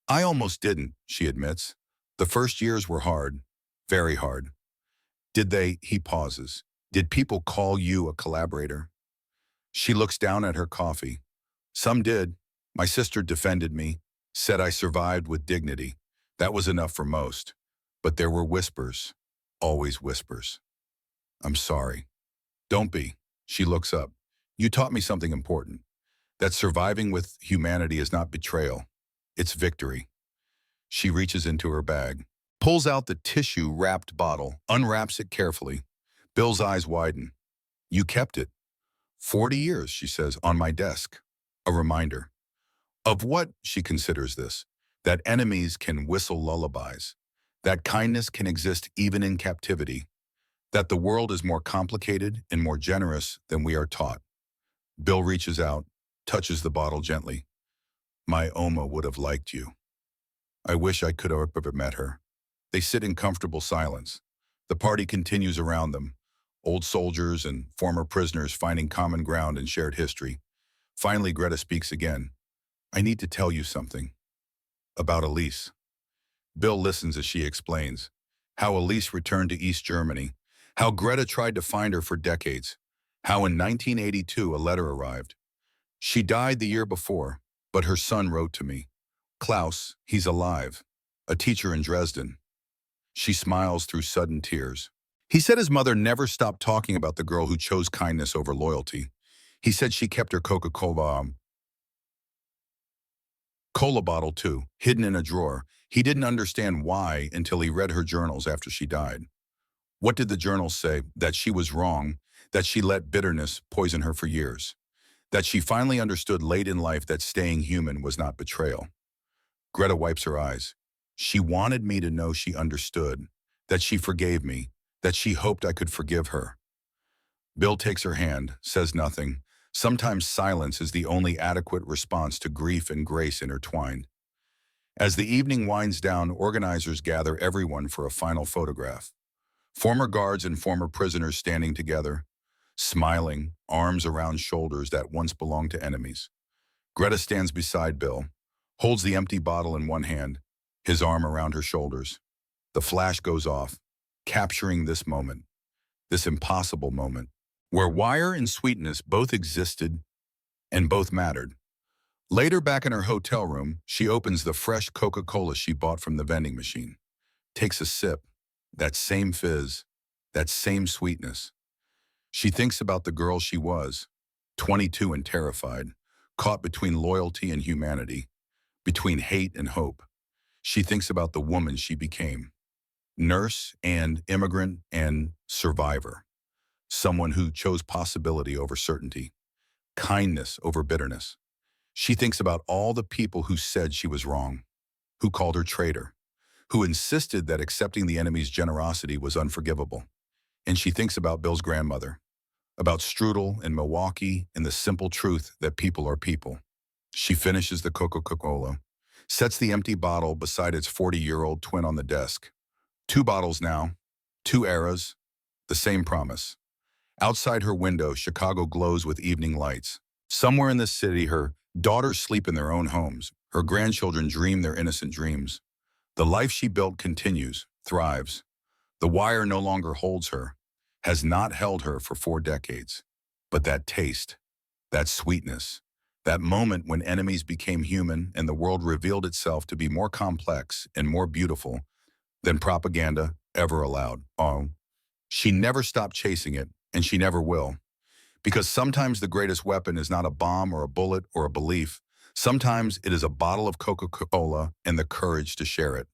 "I almost didn't," she admits. "The first years were hard, very hard." "Did they?" He pauses. "Did people call you a collaborator?" She looks down at her coffee. "Some did. My sister defended me, said I survived with dignity. That was enough for most. But there were whispers, always whispers. I'm sorry." "Don't be." She looks up. "You taught me something important. that surviving with humanity is not betrayal, it's victory. She reaches into her bag, pulls out the tissue-wrapped bottle, unwraps it carefully. Bill's eyes widen. You kept it. 40 years, she says, on my desk. A reminder. Of what, she considers this, that enemies can whistle lullabies, that kindness can exist even in captivity, that the world is more complicated and more generous than we are taught. Bill reaches out, touches the bottle gently. My Oma would have liked you. I wish I could have ever met her. They sit in comfortable silence. The party continues around them, old soldiers and former prisoners finding common ground and shared history. Finally, Greta speaks again. I need to tell you something. About Elise. Bill listens as she explains. How Elise returned to East Germany. How Greta tried to find her for decades. How in 1982 a letter arrived. She died the year before, but her son wrote to me. Klaus, he's alive. A teacher in Dresden. She smiles through sudden tears. He said his mother never stopped talking about the girl who chose kindness over loyalty. He said she kept her Coca-Cola bottle too, hidden in a drawer. He didn't understand why until he read her journals after she died. What did the journals say? That she was wrong, that she let bitterness poison her for years, that she finally understood late in life that staying human was not betrayal. Greta wipes her eyes. She wanted me to know she understood, that she forgave me, that she hoped I could forgive her. Bill takes her hand, says nothing. Sometimes silence is the only adequate response to grief and grace intertwined. As the evening winds down, organizers gather everyone for a final photograph. Former guards and former prisoners standing together, smiling, arms around shoulders that once belonged to enemies. Greta stands beside Bill, holds the empty bottle in one hand, his arm around her shoulders. The flash goes off, capturing this moment, this impossible moment, where wire and sweetness both existed and both mattered. Later, back in her hotel room, she opens the fresh Coca-Cola she bought from the vending machine, takes a sip, that same fizz, that same sweetness. She thinks about the girl she was, 22 and terrified, caught between loyalty and humanity, between hate and hope. She thinks about the woman she became, nurse and immigrant and survivor, someone who chose possibility over certainty, kindness over bitterness. She thinks about all the people who said she was wrong, who called her traitor, who insisted that accepting the enemy's generosity was unforgivable. And she thinks about Bill's grandmother, about Strudel in Milwaukee and the simple truth that people are people. She finishes the Coca-Cola, sets the empty bottle beside its 40-year-old twin on the desk. 2 bottles now, 2 eras, the same promise. Outside her window, Chicago glows with evening lights. Somewhere in this city, her daughters sleep in their own homes. Her grandchildren dream their innocent dreams. The life she built continues, thrives. The wire no longer holds her, has not held her for 4 decades. But that taste, that sweetness, that moment when enemies became human and the world revealed itself to be more complex and more beautiful than propaganda ever allowed. Oh, she never stopped chasing it, and she never will. Because sometimes the greatest weapon is not a bomb or a bullet or a belief. Sometimes it is a bottle of Coca-Cola and the courage to share it.